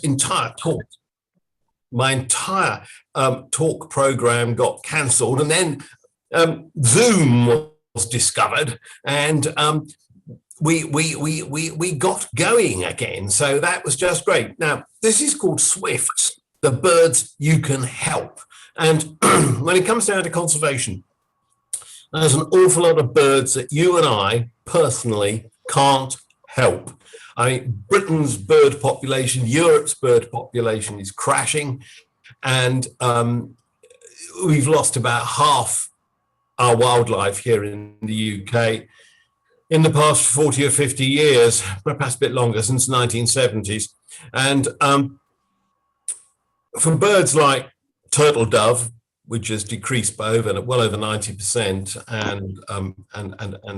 entire talk, my entire talk program got cancelled, and then Zoom was discovered, and we got going again. So that was just great. Now, this is called swifts, the birds you can help. And when it comes down to conservation, there's an awful lot of birds that you and I personally can't help. I mean, Britain's bird population, Europe's bird population is crashing, and we've lost about half our wildlife here in the UK in the past 40 or 50 years, perhaps a bit longer, since the 1970s. And for birds like turtle dove, which has decreased by well over 90%,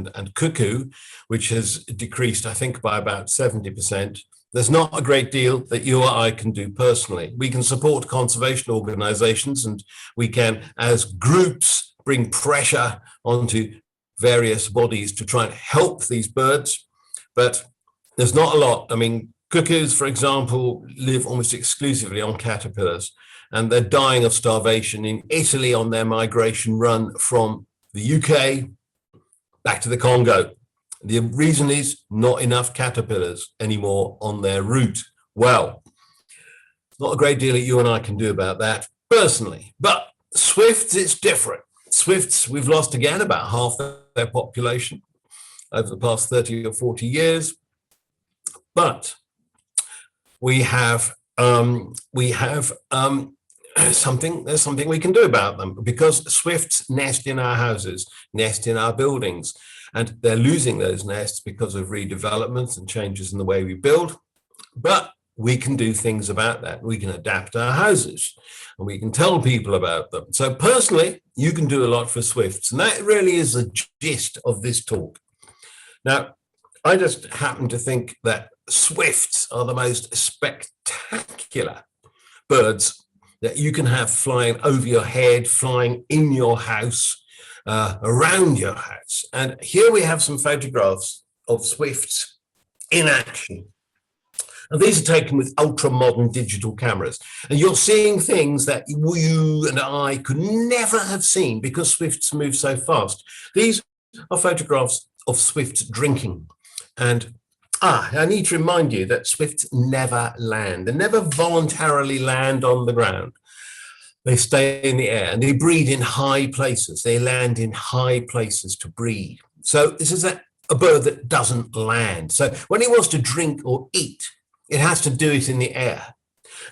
and cuckoo, which has decreased, I think, by about 70%. There's not a great deal that you or I can do personally. We can support conservation organizations, and we can, as groups, bring pressure onto various bodies to try and help these birds, but there's not a lot. I mean, cuckoos, for example, live almost exclusively on caterpillars, and they're dying of starvation in Italy on their migration run from the UK back to the Congo. The reason is not enough caterpillars anymore on their route. Well, not a great deal that you and I can do about that personally, but swifts, it's different. Swifts, we've lost again about half their population over the past 30 or 40 years, but we have something we can do about them, because swifts nest in our houses, nest in our buildings, and they're losing those nests because of redevelopments and changes in the way we build. But we can do things about that. We can adapt our houses, and we can tell people about them. So personally, you can do a lot for swifts, and that really is the gist of this talk. Now, I just happen to think that swifts are the most spectacular birds that you can have flying over your head, flying in your house, around your house. And here we have some photographs of swifts in action. And these are taken with ultra-modern digital cameras. And you're seeing things that you and I could never have seen because swifts move so fast. These are photographs of swifts drinking. And I need to remind you that swifts never land. They never voluntarily land on the ground. They stay in the air, and they breed in high places. They land in high places to breed. So this is a bird that doesn't land. So when it wants to drink or eat, it has to do it in the air.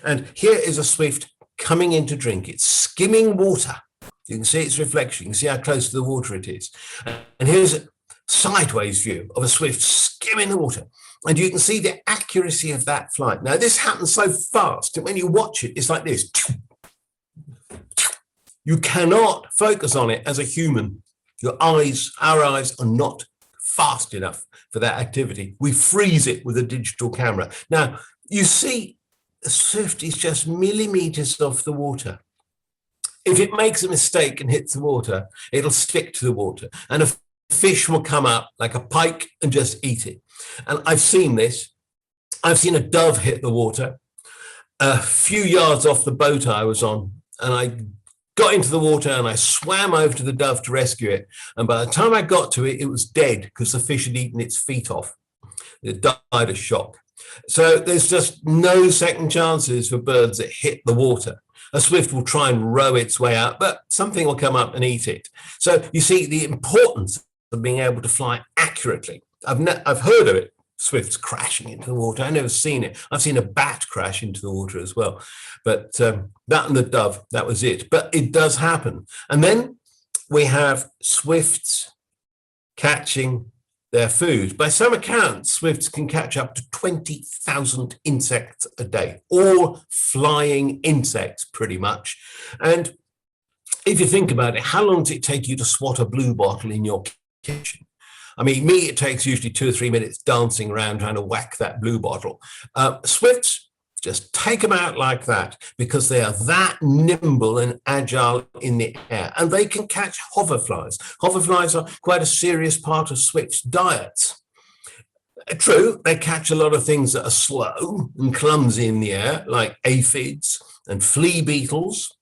And here is a swift coming in to drink. It's skimming water. You can see its reflection. You can see how close to the water it is. And here's a sideways view of a swift skimming the water. And you can see the accuracy of that flight. Now, this happens so fast that when you watch it, it's like this. You cannot focus on it as a human. Our eyes are not fast enough for that activity. We freeze it with a digital camera. Now, you see, the swift is just millimeters off the water. If it makes a mistake and hits the water, it'll stick to the water, and a fish will come up like a pike and just eat it. And I've seen this. I've seen a dove hit the water a few yards off the boat I was on, and I got into the water and I swam over to the dove to rescue it. And by the time I got to it, it was dead because the fish had eaten its feet off. It died of shock. So there's just no second chances for birds that hit the water. A swift will try and row its way out, but something will come up and eat it. So you see the importance of being able to fly accurately. I've heard of it, swifts crashing into the water. I've never seen it. I've seen a bat crash into the water as well. But that and the dove, that was it. But it does happen. And then we have swifts catching their food. By some accounts, swifts can catch up to 20,000 insects a day, all flying insects pretty much. And if you think about it, how long does it take you to swat a blue bottle in your kitchen? I mean, me, it takes usually 2 or 3 minutes dancing around trying to whack that blue bottle. Swifts, just take them out like that because they are that nimble and agile in the air, and they can catch hoverflies. Hoverflies are quite a serious part of swifts' diets. True, they catch a lot of things that are slow and clumsy in the air, like aphids and flea beetles.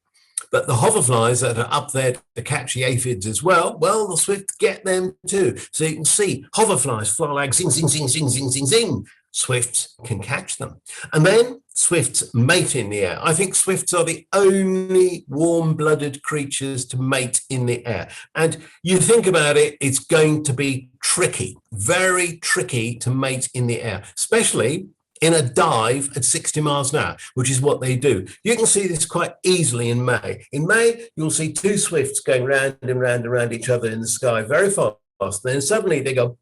But the hoverflies that are up there to catch the aphids as well, well, the swift get them too. So you can see hoverflies fly like zing, zing, zing, zing, zing, zing, zing. Swifts can catch them. And then swifts mate in the air. I think swifts are the only warm-blooded creatures to mate in the air. And you think about it, it's going to be tricky, very tricky to mate in the air, especially in a dive at 60 miles an hour, which is what they do. You can see this quite easily in May. In May, you'll see two swifts going round and round and round each other in the sky very fast. Then suddenly they go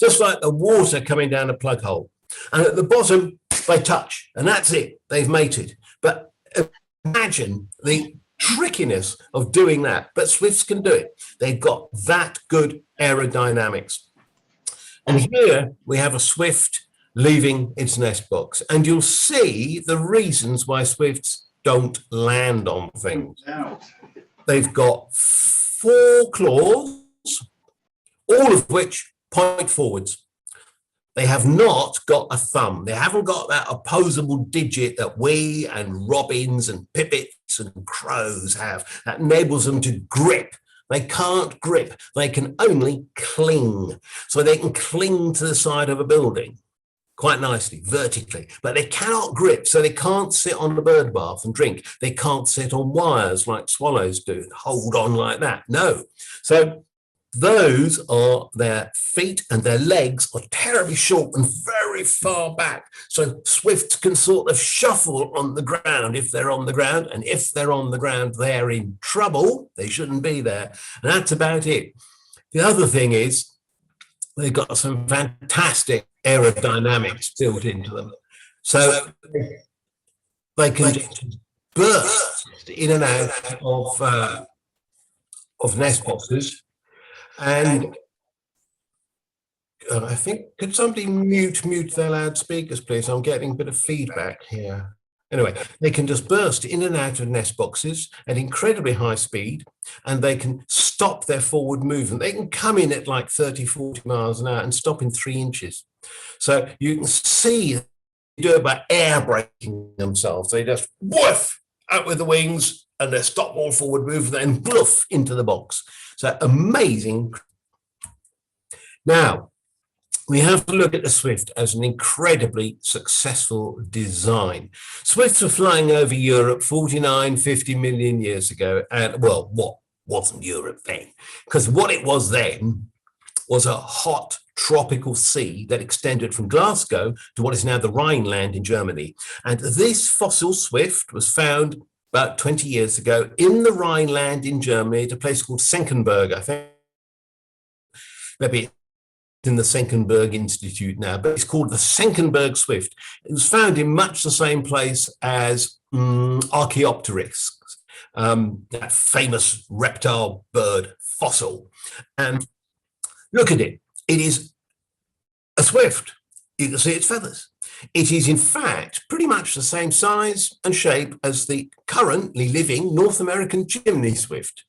just like the water coming down a plug hole. And at the bottom, they touch, and that's it. They've mated. But imagine the trickiness of doing that. But swifts can do it. They've got that good aerodynamics. And here we have a swift leaving its nest box. And you'll see the reasons why swifts don't land on things. They've got 4 claws, all of which point forwards. They have not got a thumb. They haven't got that opposable digit that we and robins and pipits and crows have that enables them to grip. They can't grip. They can only cling. So they can cling to the side of a building quite nicely, vertically, but they cannot grip, so they can't sit on the bird bath and drink. They can't sit on wires like swallows do, hold on like that. No. So those are their feet, and their legs are terribly short and very far back. So swifts can sort of shuffle on the ground if they're on the ground, and if they're on the ground, they're in trouble. They shouldn't be there. And that's about it. The other thing is they've got some fantastic aerodynamics built into them. So they can burst in and out of nest boxes. And I think, could somebody mute their loudspeakers, please? I'm getting a bit of feedback here. Anyway, they can just burst in and out of nest boxes at incredibly high speed, and they can stop their forward movement. They can come in at like 30, 40 miles an hour and stop in 3 inches. So you can see they do it by air braking themselves. They just woof out with the wings and they stop all forward movement and bluff into the box. So amazing. Now, we have to look at the swift as an incredibly successful design. Swifts were flying over Europe 49, 50 million years ago. And well, what wasn't Europe then? Because what it was then was a hot tropical sea that extended from Glasgow to what is now the Rhineland in Germany. And this fossil swift was found about 20 years ago in the Rhineland in Germany at a place called Senckenberg, I think. Maybe in the Senckenberg Institute now, but it's called the Senckenberg swift. It was found in much the same place as Archaeopteryx, that famous reptile bird fossil. And look at it. It is a swift. You can see its feathers. It is, in fact, pretty much the same size and shape as the currently living North American chimney swift.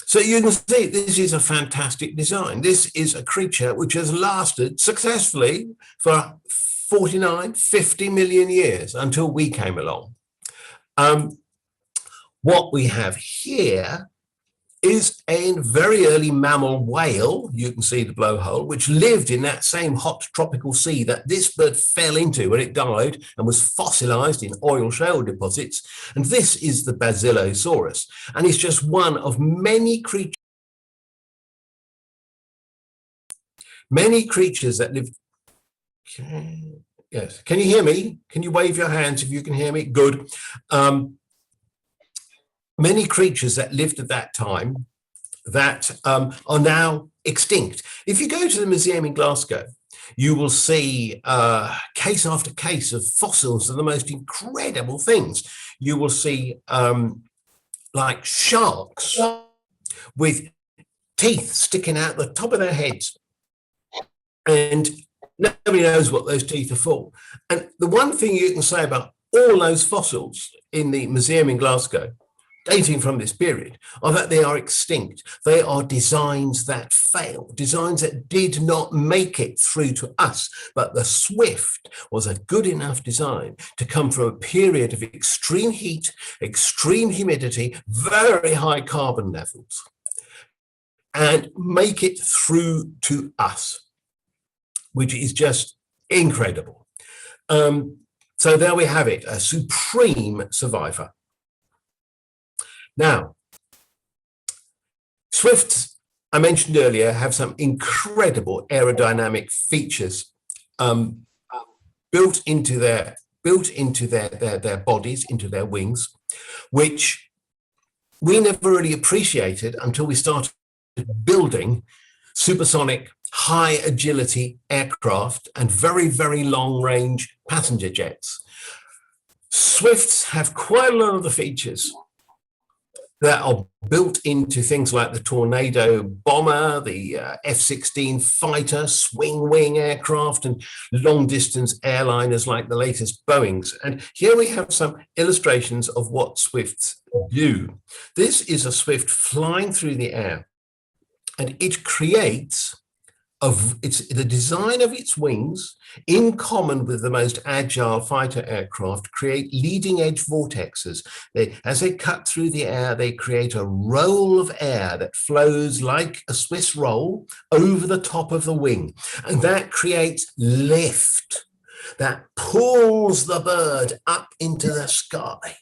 So you can see this is a fantastic design. This is a creature which has lasted successfully for 49, 50 million years until we came along. What we have here is a very early mammal whale, you can see the blowhole, which lived in that same hot tropical sea that this bird fell into when it died and was fossilized in oil shale deposits. And this is the Basilosaurus. And it's just one of many creatures that live. Yes, can you hear me? Can you wave your hands if you can hear me? Good. Many creatures that lived at that time that are now extinct. If you go to the museum in Glasgow, you will see case after case of fossils of the most incredible things. You will see like sharks with teeth sticking out the top of their heads. And nobody knows what those teeth are for. And the one thing you can say about all those fossils in the museum in Glasgow, dating from this period, are that they are extinct. They are designs that fail, designs that did not make it through to us. But the Swift was a good enough design to come from a period of extreme heat, extreme humidity, very high carbon levels, and make it through to us, which is just incredible. So there we have it, a supreme survivor. Now, Swifts, I mentioned earlier, have some incredible aerodynamic features built into their bodies, into their wings, which we never really appreciated until we started building supersonic, high agility aircraft and very, very long range passenger jets. Swifts have quite a lot of the features that are built into things like the Tornado bomber, the F-16 fighter, swing wing aircraft, and long distance airliners like the latest Boeings. And here we have some illustrations of what Swifts do. This is a Swift flying through the air, and it creates it's the design of its wings, in common with the most agile fighter aircraft, create leading edge vortexes. As they cut through the air, they create a roll of air that flows like a Swiss roll over the top of the wing. And that creates lift that pulls the bird up into the sky.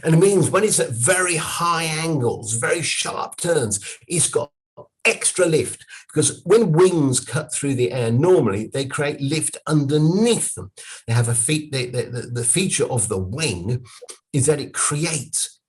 And it means when it's at very high angles, very sharp turns, it's got extra lift, because when wings cut through the air, normally they create lift underneath them. They have the feature of the wing is that it creates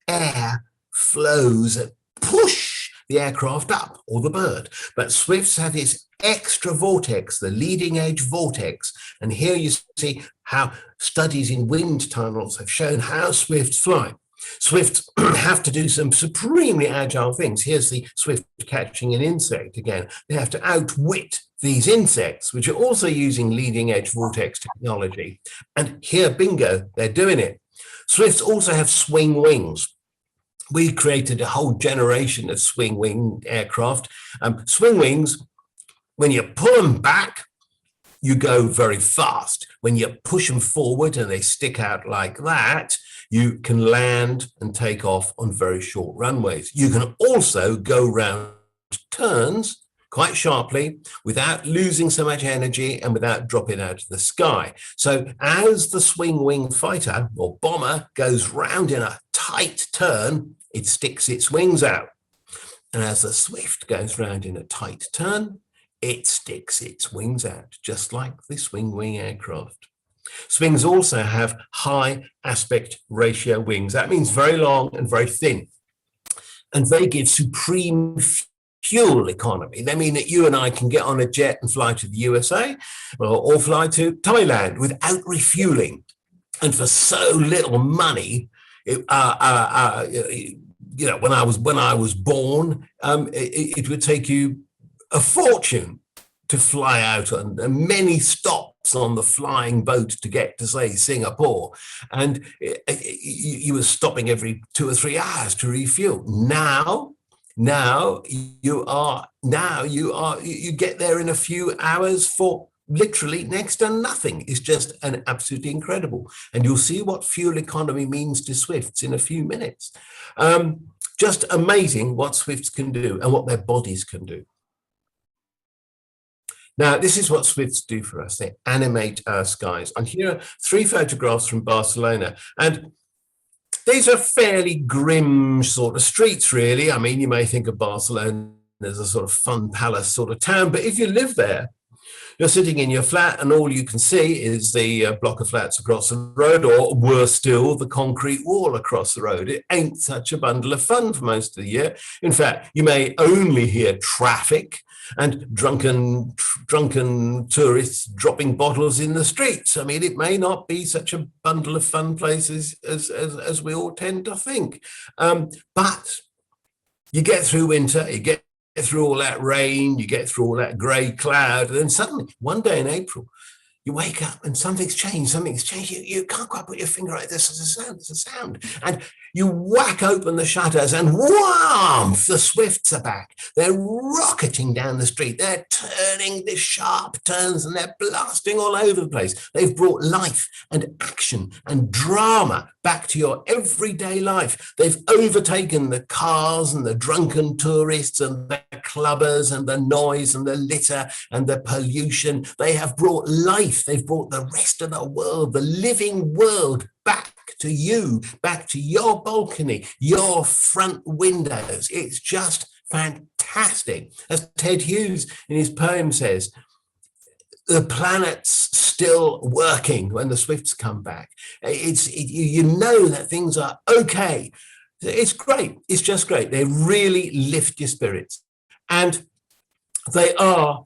air flows that push the aircraft up, or the bird. But Swifts have this extra vortex, the leading edge vortex. And here you see how studies in wind tunnels have shown how Swifts fly. Swifts have to do some supremely agile things. Here's the Swift catching an insect again. They have to outwit these insects, which are also using leading edge vortex technology. And here, bingo, they're doing it. Swifts also have swing wings. We created a whole generation of swing wing aircraft. Swing wings, when you pull them back, you go very fast. When you push them forward and they stick out like that, you can land and take off on very short runways. You can also go round turns quite sharply without losing so much energy and without dropping out of the sky. So as the swing wing fighter or bomber goes round in a tight turn, it sticks its wings out. And as the Swift goes round in a tight turn, it sticks its wings out, just like the swing wing aircraft. Swings also have high aspect ratio wings. That means very long and very thin. And they give supreme fuel economy. They mean that you and I can get on a jet and fly to the USA or fly to Thailand without refueling. And for so little money, when I was born, it would take you a fortune to fly out on many stops on the flying boat to get to, say, Singapore, and you were stopping every 2 or 3 hours to refuel. Now you get there in a few hours for literally next to nothing. It's just an absolutely incredible. And you'll see what fuel economy means to Swifts in a few minutes. Just amazing what Swifts can do and what their bodies can do. Now, this is what Swifts do for us. They animate our skies. And here are 3 photographs from Barcelona. And these are fairly grim sort of streets, really. I mean, you may think of Barcelona as a sort of fun palace sort of town, but if you live there, you're sitting in your flat and all you can see is the block of flats across the road, or worse still, the concrete wall across the road. It ain't such a bundle of fun for most of the year. In fact, you may only hear traffic and drunken tourists dropping bottles in the streets. I mean, it may not be such a bundle of fun places as we all tend to think. But you get through winter, you get through all that rain, you get through all that grey cloud, and then suddenly, one day in April, You wake up and something's changed. You can't quite put your finger on it. There's a sound. And you whack open the shutters and wham, the swifts are back. They're rocketing down the street. They're turning the sharp turns and they're blasting all over the place. They've brought life and action and drama back to your everyday life. They've overtaken the cars and the drunken tourists and the clubbers and the noise and the litter and the pollution. They have brought life. They've brought the rest of the world, the living world, back to you, back to your balcony, your front windows. It's just fantastic. As Ted Hughes in his poem says, the planet's still working when the swifts come back. You know that things are okay. It's great. It's just great. They really lift your spirits. And they are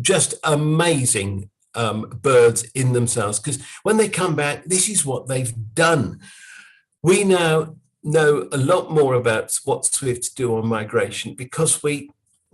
just amazing birds in themselves, because when they come back, this is what they've done. We now know a lot more about what swifts do on migration because we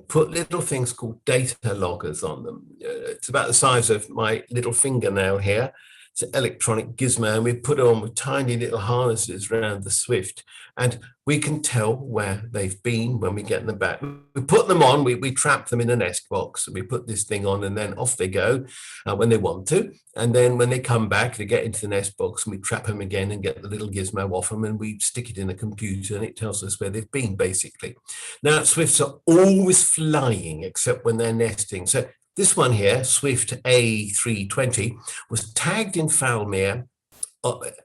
put little things called data loggers on them. It's about the size of my little fingernail here. It's an electronic gizmo, and we put it on with tiny little harnesses around the swift, and we can tell where they've been when we get them back. We put them on, we trap them in a nest box, and we put this thing on, and then off they go when they want to. And then when they come back, they get into the nest box, and we trap them again and get the little gizmo off them, and we stick it in a computer, and it tells us where they've been, basically. Now, swifts are always flying, except when they're nesting. So this one here, Swift A320, was tagged in Falmere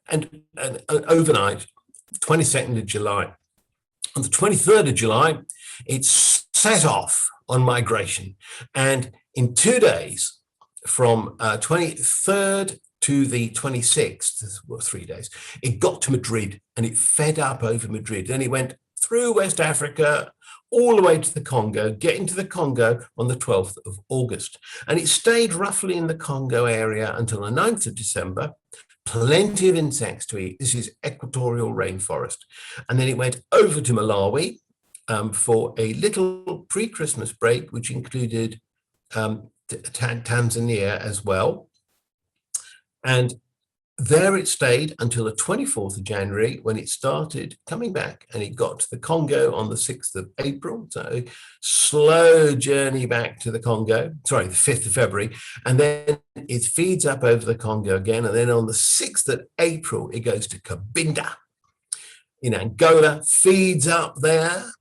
and overnight, 22nd of July. On the 23rd of July, it set off on migration. And in 2 days, from 23rd to the 26th, well, 3 days, it got to Madrid and it fed up over Madrid. Then it went through West Africa, all the way to the Congo, getting to the Congo on the 12th of August. And it stayed roughly in the Congo area until the 9th of December. Plenty of insects to eat. This is equatorial rainforest. And then it went over to Malawi for a little pre-Christmas break, which included Tanzania as well. And there it stayed until the 24th of January, when it started coming back, and it got to the Congo on the 6th of April. So slow journey back to the Congo, sorry, the 5th of February. And then it feeds up over the Congo again. And then on the 6th of April, it goes to Cabinda in Angola, feeds up there,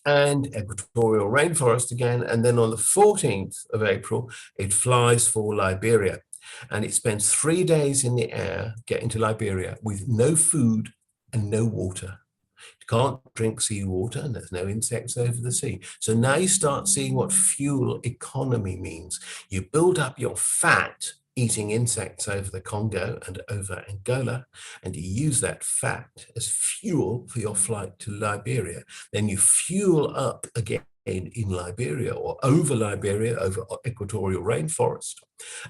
and equatorial rainforest again. And then on the 14th of April, it flies for Liberia. And it spends 3 days in the air getting to Liberia with no food and no water. You can't drink seawater, and there's no insects over the sea. So now you start seeing what fuel economy means. You build up your fat eating insects over the Congo and over Angola, and you use that fat as fuel for your flight to Liberia. Then you fuel up again in Liberia or over Liberia, over equatorial rainforest.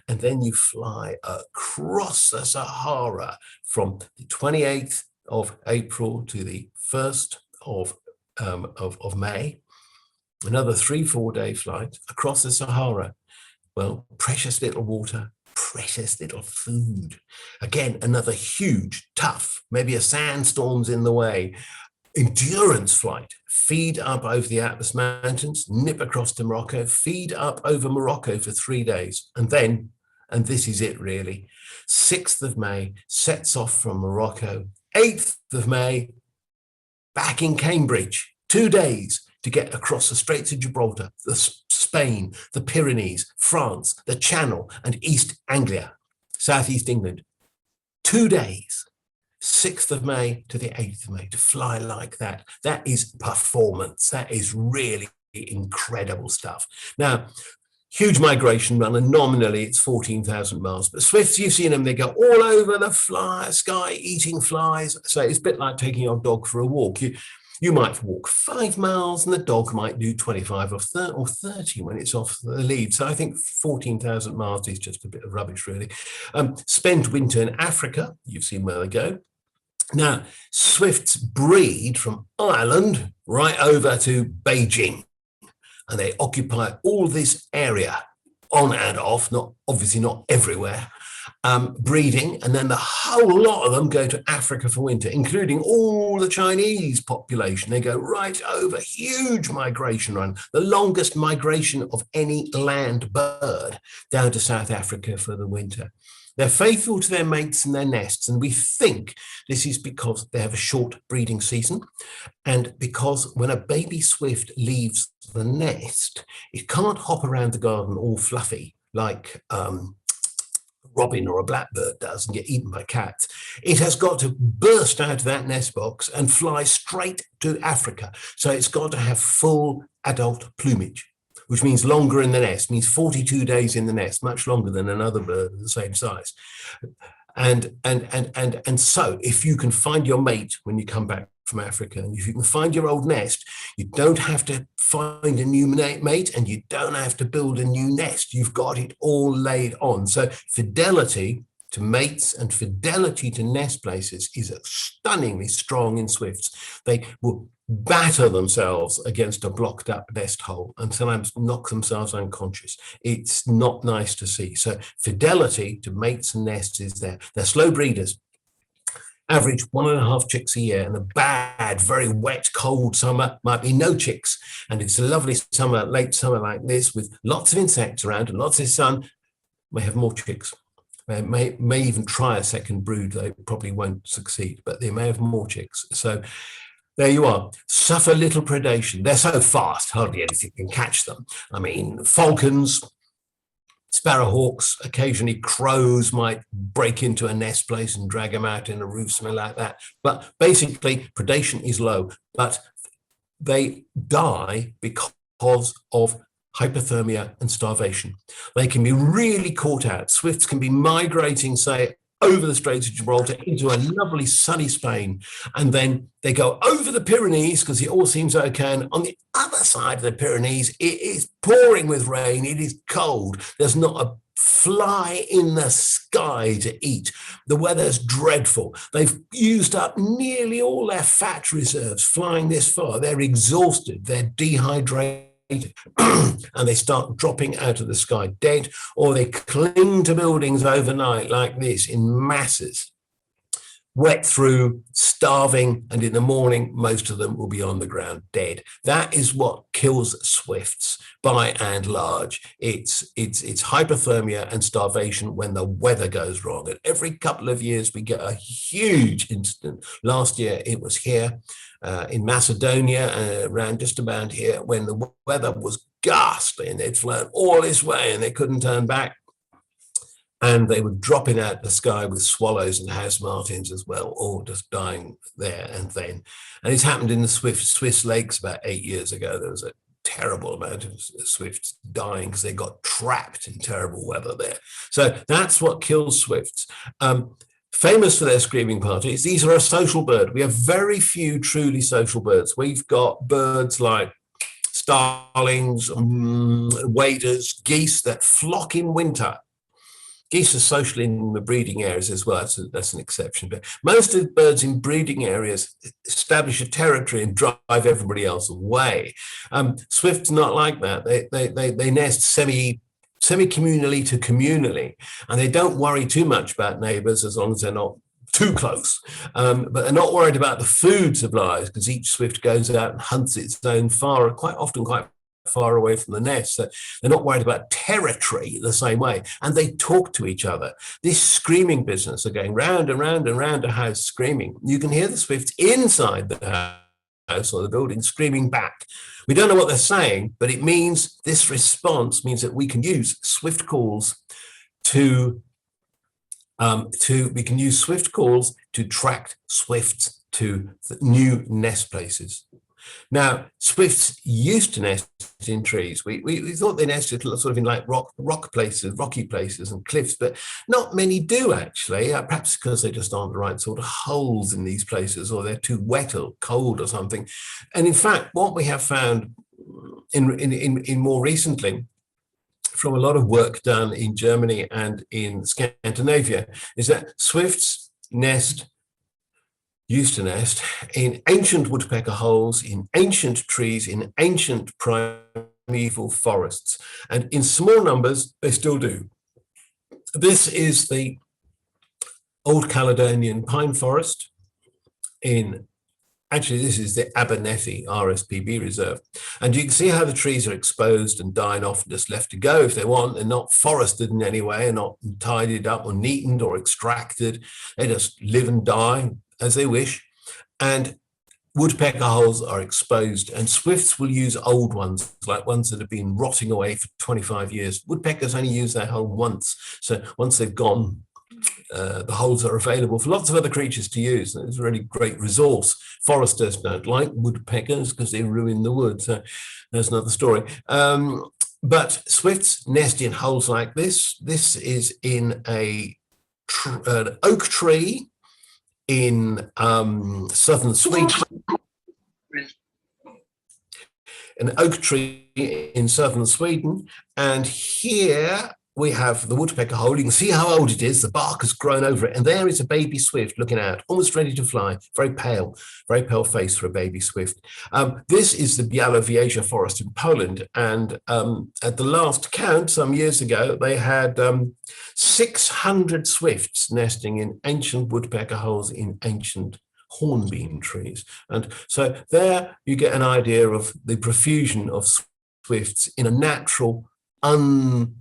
And then you fly across the Sahara from the 28th of April to the 1st of May. Another 3-4 day flight across the Sahara. Well, precious little water, precious little food. Again, another huge, tough, maybe a sandstorm's in the way, endurance flight. Feed up over the Atlas Mountains, nip across to Morocco, feed up over Morocco for 3 days. And then, and this is it really, 6th of May, sets off from Morocco, 8th of May, back in Cambridge, 2 days to get across the Straits of Gibraltar, Spain, the Pyrenees, France, the Channel, and East Anglia, Southeast England. 2 days. 6th of May to the 8th of May, to fly like that. That is performance. That is really incredible stuff. Now, huge migration run, and nominally it's 14,000 miles. But swifts, you've seen them, they go all over the sky eating flies. So it's a bit like taking your dog for a walk. You might walk 5 miles and the dog might do 25 or 30 when it's off the lead. So I think 14,000 miles is just a bit of rubbish, really. Spend winter in Africa. You've seen where they go. Now, swifts breed from Ireland right over to Beijing, and they occupy all this area on and off, obviously not everywhere, breeding, and then the whole lot of them go to Africa for winter, including all the Chinese population. They go right over, huge migration run, the longest migration of any land bird down to South Africa for the winter. They're faithful to their mates and their nests, and we think this is because they have a short breeding season, and because when a baby swift leaves the nest, it can't hop around the garden all fluffy like robin or a blackbird does and get eaten by cats. It has got to burst out of that nest box and fly straight to Africa. So it's got to have full adult plumage, which means longer in the nest, means 42 days in the nest, much longer than another bird of the same size. And so if you can find your mate when you come back from Africa, and if you can find your old nest, you don't have to find a new mate and you don't have to build a new nest. You've got it all laid on. So fidelity to mates and fidelity to nest places is stunningly strong in swifts. They will batter themselves against a blocked up nest hole and sometimes knock themselves unconscious. It's not nice to see. So fidelity to mates and nests is there. They're slow breeders. Average 1.5 chicks a year, and a bad, very wet, cold summer might be no chicks. And it's a lovely summer, late summer like this, with lots of insects around and lots of sun, may have more chicks. They may even try a second brood. They probably won't succeed, but they may have more chicks. So there you are. Suffer little predation. They're so fast, hardly anything can catch them. I mean, falcons, sparrowhawks, occasionally crows might break into a nest place and drag them out in a roof, something like that. But basically, predation is low, but they die because of hypothermia and starvation. They can be really caught out. Swifts can be migrating, say, over the Straits of Gibraltar into a lovely sunny Spain, and then they go over the Pyrenees because it all seems okay, and on the other side of the Pyrenees it is pouring with rain, it is cold, there's not a fly in the sky to eat, the weather's dreadful, they've used up nearly all their fat reserves flying this far, they're exhausted, they're dehydrated, and they start dropping out of the sky dead, or they cling to buildings overnight like this in masses, wet through, starving, and in the morning most of them will be on the ground dead. That is what kills swifts by and large. It's hypothermia and starvation when the weather goes wrong, and every couple of years we get a huge incident. Last year it was here in Macedonia, around just about here, when the weather was ghastly and they'd flown all this way and they couldn't turn back. And they were dropping out the sky with swallows and house martins as well, all just dying there and then. And it's happened in the Swiss lakes about 8 years ago. There was a terrible amount of swifts dying because they got trapped in terrible weather there. So that's what kills swifts. Famous for their screaming parties. These are a social bird. We have very few truly social birds. We've got birds like starlings, waders, geese that flock in winter. Geese are social in the breeding areas as well. That's an exception. But most of the birds in breeding areas establish a territory and drive everybody else away. Swifts not like that. They nest semi-communally to communally, and they don't worry too much about neighbors as long as they're not too close. But they're not worried about the food supplies because each swift goes out and hunts its own quite often quite far away from the nest. So they're not worried about territory the same way, and they talk to each other. This screaming business of going round and round and round a house screaming. You can hear the swifts inside the house or the building screaming back. We don't know what they're saying, but it means this response means that we can use swift calls to track swifts to the new nest places. Now, swifts used to nest in trees. We thought they nested sort of in like rock places, rocky places and cliffs, but not many do actually, perhaps because they just aren't the right sort of holes in these places, or they're too wet or cold or something. And in fact, what we have found in more recently, from a lot of work done in Germany and in Scandinavia, is that swifts used to nest in ancient woodpecker holes, in ancient trees, in ancient primate primeval forests. And in small numbers, they still do. This is the Old Caledonian pine forest actually, this is the Abernethy RSPB reserve. And you can see how the trees are exposed and dying off and just left to go if they want. They're not forested in any way, and not tidied up or neatened or extracted. They just live and die as they wish. And woodpecker holes are exposed, and swifts will use old ones, like ones that have been rotting away for 25 years. Woodpeckers only use their hole once. So once they've gone, the holes are available for lots of other creatures to use. It's a really great resource. Foresters don't like woodpeckers because they ruin the wood. So that's another story. But swifts nest in holes like this. This is in an oak tree in southern Sweden. An oak tree in southern Sweden. And here we have the woodpecker hole. You can see how old it is. The bark has grown over it. And there is a baby swift looking out, almost ready to fly. Very pale face for a baby swift. This is the Białowieża forest in Poland. And at the last count, some years ago, they had 600 swifts nesting in ancient woodpecker holes in ancient hornbeam trees. And so there you get an idea of the profusion of swifts in a natural, unman-touched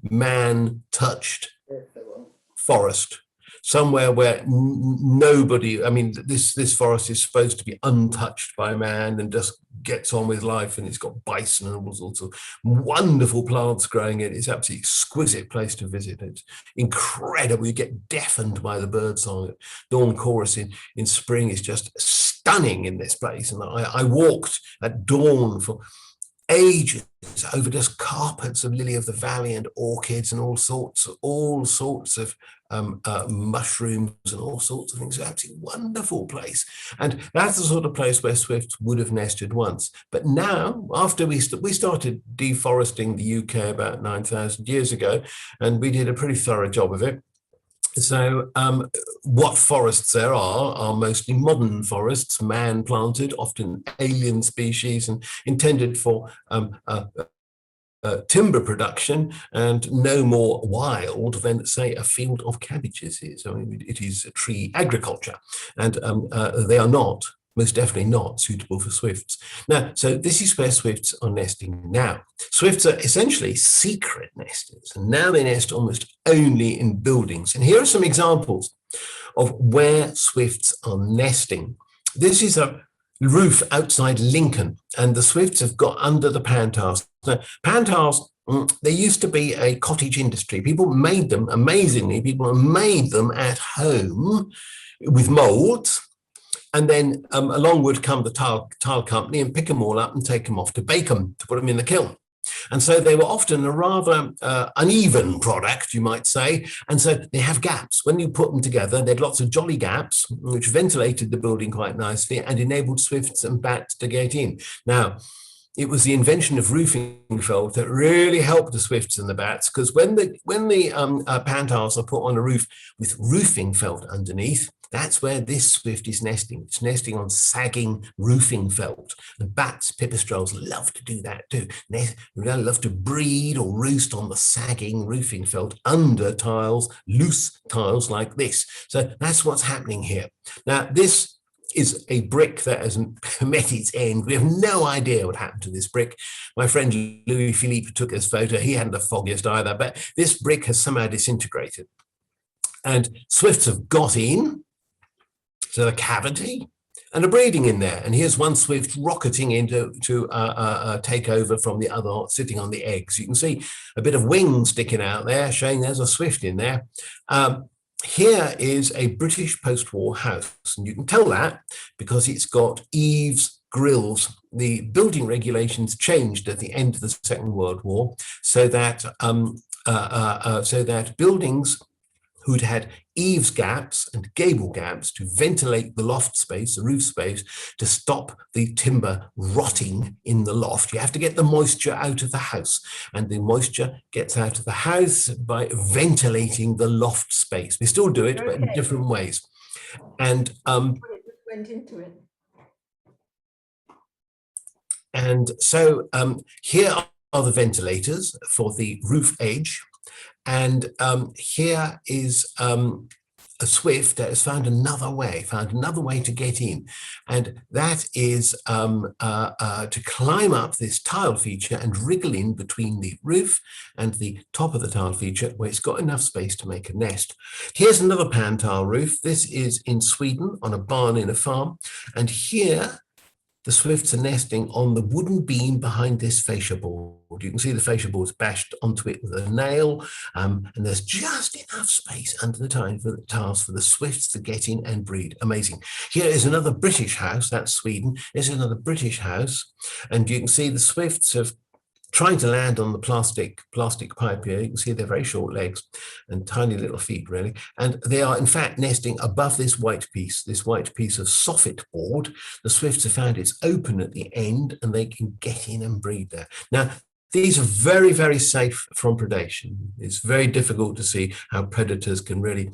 forest, somewhere where nobody, I mean, this forest is supposed to be untouched by man and just gets on with life, and it's got bison and all sorts of wonderful plants growing in it. It's an absolutely exquisite place to visit. It's incredible. You get deafened by the birdsong. Dawn chorus in spring is just stunning in this place. And I walked at dawn for ages over just carpets of lily of the valley and orchids and all sorts of mushrooms and all sorts of things. It's an absolutely wonderful place. And that's the sort of place where swifts would have nested once. But now, after we started deforesting the UK about 9,000 years ago, and we did a pretty thorough job of it. So what forests there are mostly modern forests, man-planted, often alien species, and intended for timber production, and no more wild than, say, a field of cabbages is. I mean, it is tree agriculture, and they are not, most definitely not, suitable for swifts. Now, so this is where swifts are nesting now. Swifts are essentially secret nesters, and now they nest almost only in buildings. And here are some examples of where swifts are nesting. This is a roof outside Lincoln, and the swifts have got under the pantiles. Now, pantiles, there used to be a cottage industry. People made them, amazingly, people made them at home with molds. And then along would come the tile company and pick them all up and take them off to bake them, to put them in the kiln. And so they were often a rather uneven product, you might say. And so they have gaps. When you put them together, they had lots of jolly gaps, which ventilated the building quite nicely and enabled swifts and bats to get in. Now, it was the invention of roofing felt that really helped the swifts and the bats, because when the pantiles are put on a roof with roofing felt underneath, that's where this swift is nesting. It's nesting on sagging roofing felt. The bats, pipistrelles, love to do that too. They love to breed or roost on the sagging roofing felt under tiles, loose tiles like this. So that's what's happening here. Now, this is a brick that has met its end. We have no idea what happened to this brick. My friend Louis Philippe took this photo. He hadn't the foggiest either, but this brick has somehow disintegrated. And swifts have got in, so a cavity, and a breeding in there. And here's one swift rocketing in to take over from the other, sitting on the eggs. You can see a bit of wing sticking out there, showing there's a swift in there. Here is a British post-war house, and you can tell that because it's got eaves, grills. The building regulations changed at the end of the Second World War, so that buildings who'd had eaves gaps and gable gaps to ventilate the loft space, the roof space, to stop the timber rotting in the loft. You have to get the moisture out of the house, and the moisture gets out of the house by ventilating the loft space. We still do it, but in different ways. And went into it. And so here the ventilators for the roof edge. And here is a swift that has found another way to get in. And that is to climb up this tile feature and wriggle in between the roof and the top of the tile feature where it's got enough space to make a nest. Here's another pan tile roof. This is in Sweden on a barn in a farm. And here, the swifts are nesting on the wooden beam behind this fascia board. You can see the fascia board's bashed onto it with a nail, and there's just enough space under the tiles for the swifts to get in and breed. Amazing. Here is another British house, that's Sweden. Here's another British house, and you can see the swifts have trying to land on the plastic pipe here. You can see they're very short legs and tiny little feet, really. And they are, in fact, nesting above this white piece of soffit board. The swifts have found it's open at the end and they can get in and breed there. Now, these are very, very safe from predation. It's very difficult to see how predators can really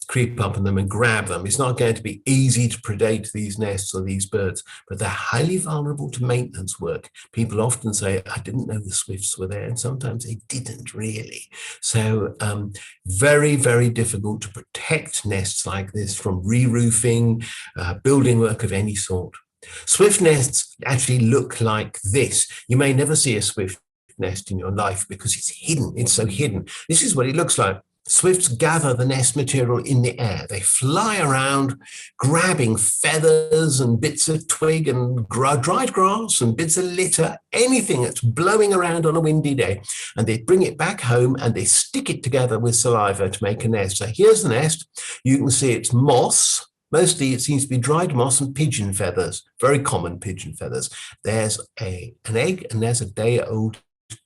creep up on them and grab them. It's not going to be easy to predate these nests or these birds, but they're highly vulnerable to maintenance work. People often say, I didn't know the swifts were there, and sometimes they didn't really. So very, very difficult to protect nests like this from re-roofing, building work of any sort. Swift nests actually look like this. You may never see a swift nest in your life because it's hidden. It's so hidden. This is what it looks like. Swifts gather the nest material in the air. They fly around, grabbing feathers and bits of twig and dried grass and bits of litter, anything that's blowing around on a windy day. And they bring it back home and they stick it together with saliva to make a nest. So here's the nest. You can see it's moss. Mostly it seems to be dried moss and pigeon feathers, very common pigeon feathers. There's an egg and there's a day-old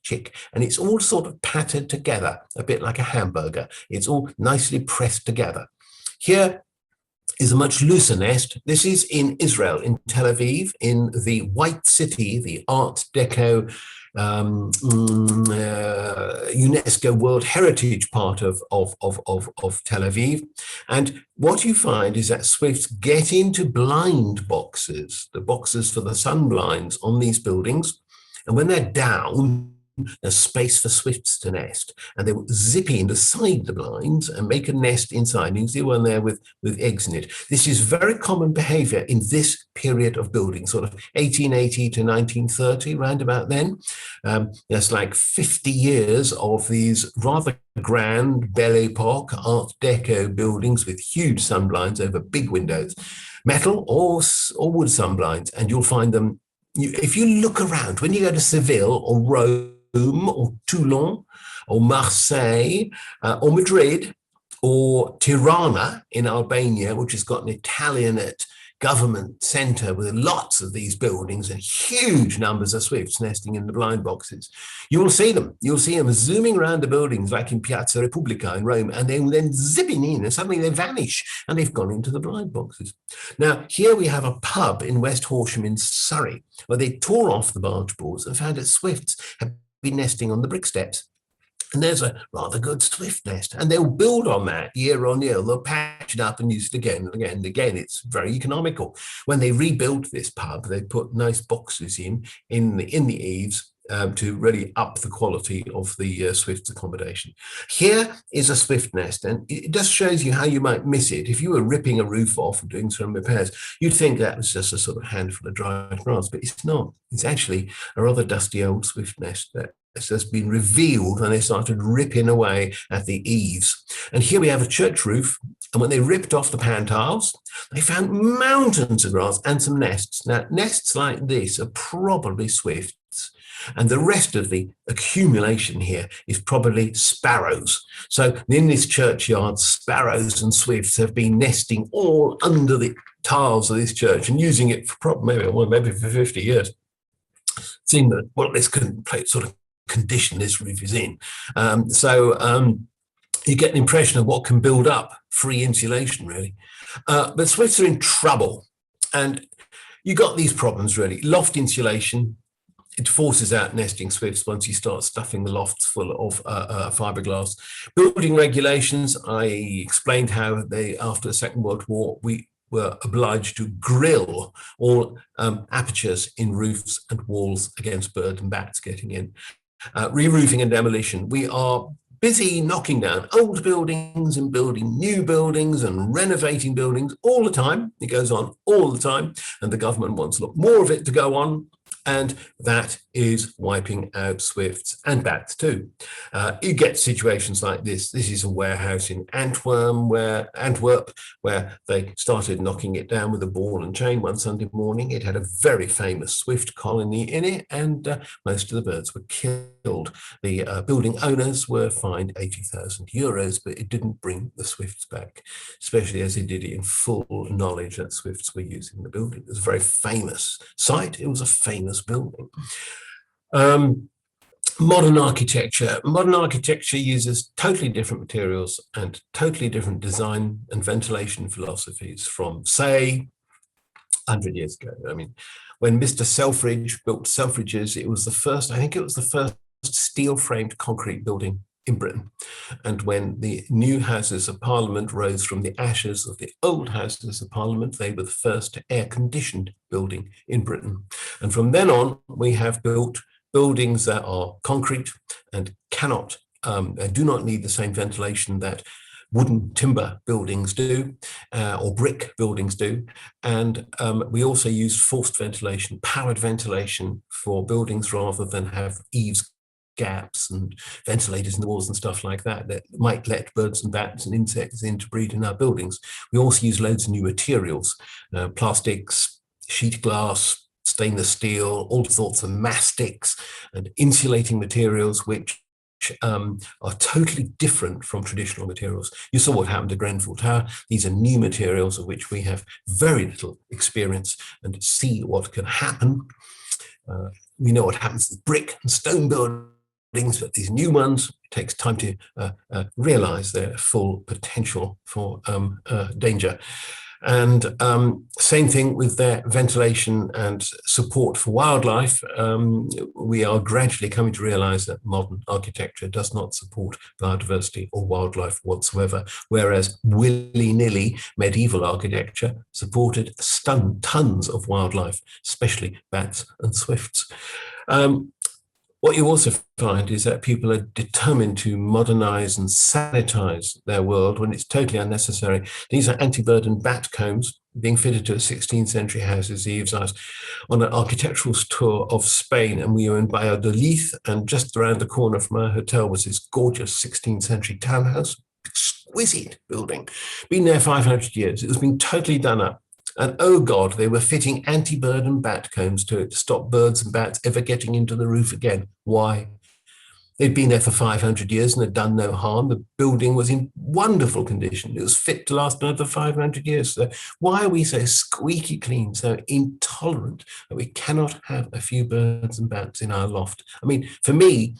chick, and it's all sort of pattered together, a bit like a hamburger. It's all nicely pressed together. Here is a much looser nest. This is in Israel, in Tel Aviv, in the White City, the Art Deco UNESCO World Heritage part of Tel Aviv. And what you find is that swifts get into blind boxes, the boxes for the sun blinds on these buildings. And when they're down, there's space for swifts to nest, and they will zip in beside the blinds and make a nest inside. You can see one there with eggs in it. This is very common behavior in this period of building, sort of 1880 to 1930, round about then. There's like 50 years of these rather grand Belle Epoque Art Deco buildings with huge sunblinds over big windows, metal or wood sunblinds, and you'll find them. If you look around, when you go to Seville or Rome or Toulon or Marseille or Madrid or Tirana in Albania, which has got an Italianate government centre with lots of these buildings and huge numbers of swifts nesting in the blind boxes, you will see them. You'll see them zooming around the buildings like in Piazza Repubblica in Rome, and then zipping in, and suddenly they vanish and they've gone into the blind boxes. Now, here we have a pub in West Horsham in Surrey where they tore off the barge boards and found that swifts have been nesting on the brick steps. And there's a rather good swift nest, and they'll build on that year on year. They'll patch it up and use it again and again and again. It's very economical. When they rebuilt this pub, they put nice boxes in the eaves to really up the quality of the swift's accommodation. Here is a swift nest, and it just shows you how you might miss it. If you were ripping a roof off and doing some repairs, you'd think that was just a sort of handful of dried grass, but it's not. It's actually a rather dusty old swift nest that has just been revealed when they started ripping away at the eaves. And here we have a church roof, and when they ripped off the pan tiles, they found mountains of grass and some nests. Now, nests like this are probably swifts, and the rest of the accumulation here is probably sparrows. So in this churchyard, sparrows and swifts have been nesting all under the tiles of this church and using it for maybe for 50 years. Seeing that, well, this sort of condition this roof is in. You get an impression of what can build up free insulation, really. But swifts are in trouble. And you got these problems, really. Loft insulation, it forces out nesting swifts once you start stuffing the lofts full of fiberglass. Building regulations, I explained how after the Second World War, we were obliged to grill all apertures in roofs and walls against birds and bats getting in. re-roofing and demolition. We are busy knocking down old buildings and building new buildings and renovating buildings all the time. It goes on all the time, and the government wants a lot more of it to go on. And that is wiping out swifts and bats too. You get situations like this. This is a warehouse in Antwerp, where they started knocking it down with a ball and chain one Sunday morning. It had a very famous swift colony in it, and most of the birds were killed. The building owners were fined €80,000, but it didn't bring the swifts back, especially as it did it in full knowledge that swifts were using the building. It was a very famous site. It was a famous building. Modern architecture. Modern architecture uses totally different materials and totally different design and ventilation philosophies from, say, 100 years ago. I mean, when Mr. Selfridge built Selfridges, it was the first, I think it was the first steel-framed concrete building in Britain. And when the new Houses of Parliament rose from the ashes of the old Houses of Parliament, they were the first air-conditioned building in Britain. And from then on, we have built buildings that are concrete and do not need the same ventilation that wooden timber buildings do, or brick buildings do. And we also use forced ventilation, powered ventilation for buildings rather than have eaves gaps and ventilators in the walls and stuff like that might let birds and bats and insects in to breed in our buildings. We also use loads of new materials, plastics, sheet glass, stainless steel, all sorts of mastics and insulating materials, which are totally different from traditional materials. You saw what happened to Grenfell Tower. These are new materials of which we have very little experience and see what can happen. We know what happens with brick and stone buildings, but these new ones, it takes time to realize their full potential for danger. And same thing with their ventilation and support for wildlife. We are gradually coming to realize that modern architecture does not support biodiversity or wildlife whatsoever, whereas willy-nilly medieval architecture supported tons of wildlife, especially bats and swifts. What you also find is that people are determined to modernize and sanitize their world when it's totally unnecessary. These are anti-bird and bat combs being fitted to a 16th century house's eaves. I was on an architectural tour of Spain, and we were in Biodiversity, and just around the corner from our hotel was this gorgeous 16th century townhouse, exquisite building, been there 500 years. It was being totally done up. And oh God, they were fitting anti-bird and bat combs to it to stop birds and bats ever getting into the roof again. Why? They'd been there for 500 years and had done no harm. The building was in wonderful condition. It was fit to last another 500 years. So why are we so squeaky clean, so intolerant that we cannot have a few birds and bats in our loft? I mean, for me,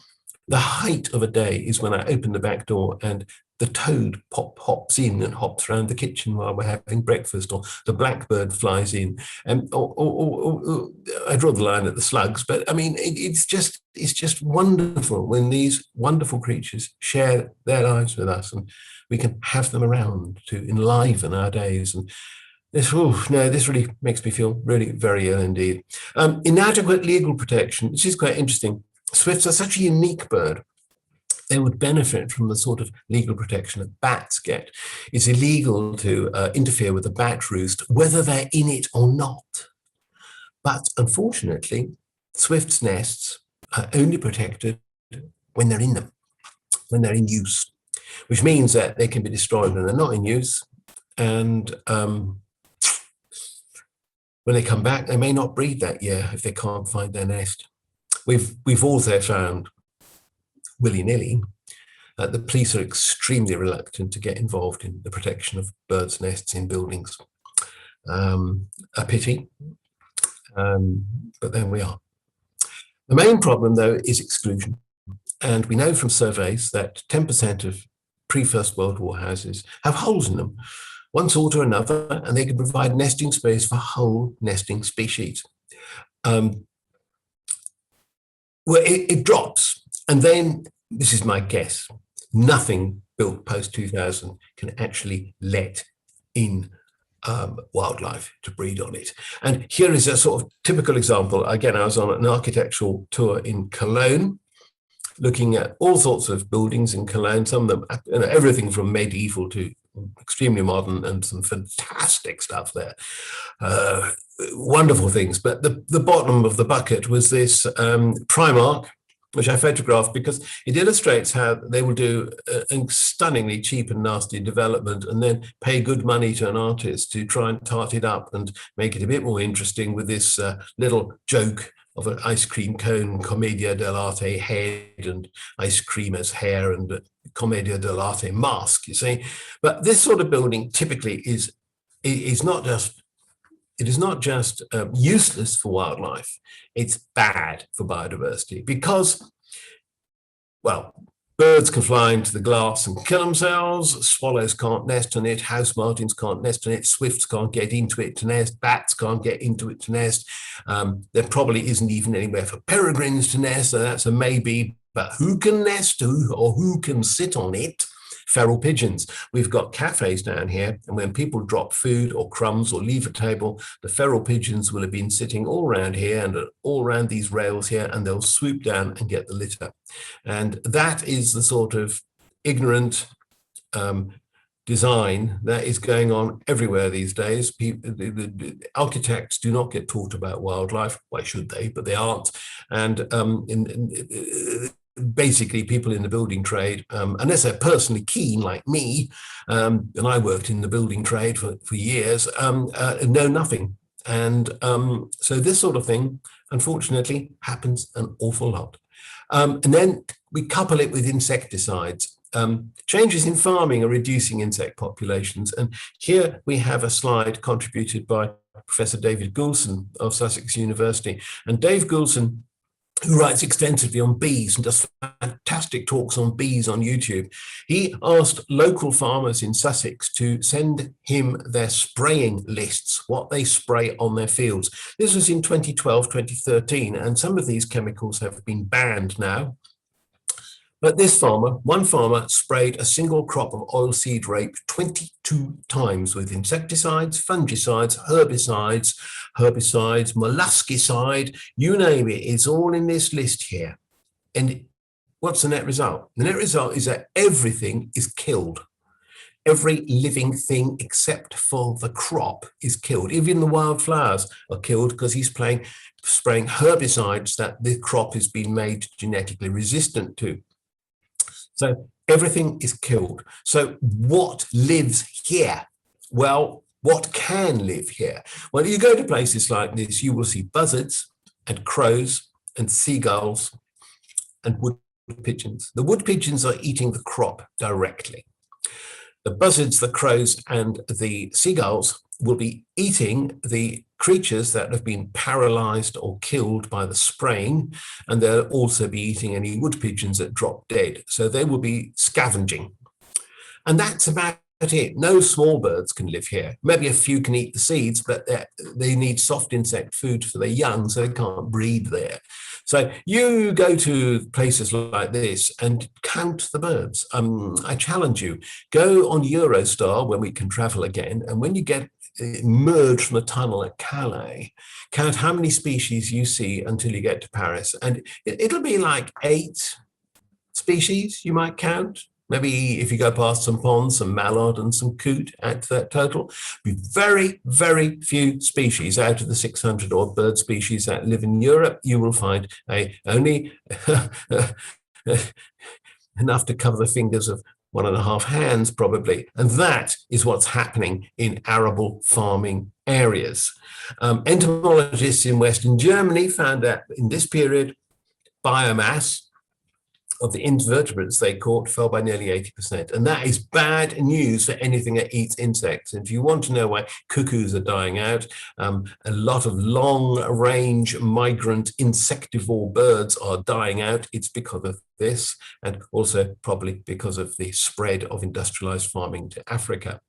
the height of a day is when I open the back door and the toad hops in and hops around the kitchen while we're having breakfast, or the blackbird flies in, and or I draw the line at the slugs. But I mean, it's just wonderful when these wonderful creatures share their lives with us, and we can have them around to enliven our days. And this really makes me feel really very ill indeed. Inadequate legal protection. This is quite interesting. Swifts are such a unique bird. They would benefit from the sort of legal protection that bats get. It's illegal to interfere with a bat roost, whether they're in it or not. But unfortunately, swifts' nests are only protected when they're in them, when they're in use, which means that they can be destroyed when they're not in use. And when they come back, they may not breed that year if they can't find their nest. We've also found, willy-nilly, the police are extremely reluctant to get involved in the protection of birds' nests in buildings. A pity, but there we are. The main problem, though, is exclusion. And we know from surveys that 10% of pre-First World War houses have holes in them, one sort or another, and they can provide nesting space for whole nesting species. Well, it drops, and then, this is my guess, nothing built post-2000 can actually let in wildlife to breed on it. And here is a sort of typical example. Again, I was on an architectural tour in Cologne, looking at all sorts of buildings in Cologne, some of them, everything from medieval to extremely modern, and some fantastic stuff there. Wonderful things. But the bottom of the bucket was this Primark, which I photographed because it illustrates how they will do a stunningly cheap and nasty development and then pay good money to an artist to try and tart it up and make it a bit more interesting with this little joke of an ice cream cone, commedia dell'arte head and ice cream as hair and commedia dell'arte mask, you see. But this sort of building typically is not just, it is not just useless for wildlife, it's bad for biodiversity because, well, birds can fly into the glass and kill themselves, swallows can't nest on it, house martins can't nest on it, swifts can't get into it to nest, bats can't get into it to nest. There probably isn't even anywhere for peregrines to nest, so that's a maybe, but who can nest or who can sit on it? Feral pigeons. We've got cafes down here, and when people drop food or crumbs or leave a table, the feral pigeons will have been sitting all around here and all around these rails here, and they'll swoop down and get the litter. And that is the sort of ignorant design that is going on everywhere these days. The architects do not get taught about wildlife. Why should they? But they aren't. And basically people in the building trade, unless they're personally keen like me, and I worked in the building trade for years, know nothing. And so this sort of thing, unfortunately, happens an awful lot. And then we couple it with insecticides. Changes in farming are reducing insect populations. And here we have a slide contributed by Professor David Goulson of Sussex University. And Dave Goulson, who writes extensively on bees and does fantastic talks on bees on YouTube, he asked local farmers in Sussex to send him their spraying lists, what they spray on their fields. This was in 2012, 2013, and some of these chemicals have been banned now. But this farmer, one farmer, sprayed a single crop of oilseed rape 22 times with insecticides, fungicides, herbicides, molluscicide, you name it, it's all in this list here. And what's the net result? The net result is that everything is killed. Every living thing except for the crop is killed. Even the wildflowers are killed because he's spraying herbicides that the crop has been made genetically resistant to. So everything is killed. So what lives here? Well, what can live here? Well, you go to places like this, you will see buzzards and crows and seagulls and wood pigeons. The wood pigeons are eating the crop directly. The buzzards, the crows, and the seagulls will be eating the creatures that have been paralyzed or killed by the spraying, and they'll also be eating any wood pigeons that drop dead. So they will be scavenging. And that's about it. No small birds can live here. Maybe a few can eat the seeds, but they need soft insect food for their young, so they can't breed there. So you go to places like this and count the birds. I challenge you, go on Eurostar when we can travel again, and when you get emerge from the tunnel at Calais, count how many species you see until you get to Paris. And it'll be like 8 species you might count. Maybe if you go past some ponds, some mallard and some coot, add to that total. Be very, very few species out of the 600 odd bird species that live in Europe. You will find only enough to cover the fingers of 1.5 hands probably. And that is what's happening in arable farming areas. Entomologists in Western Germany found that in this period, biomass of the invertebrates they caught fell by nearly 80%. And that is bad news for anything that eats insects. And if you want to know why cuckoos are dying out, a lot of long-range migrant insectivore birds are dying out. It's because of this, and also probably because of the spread of industrialized farming to Africa.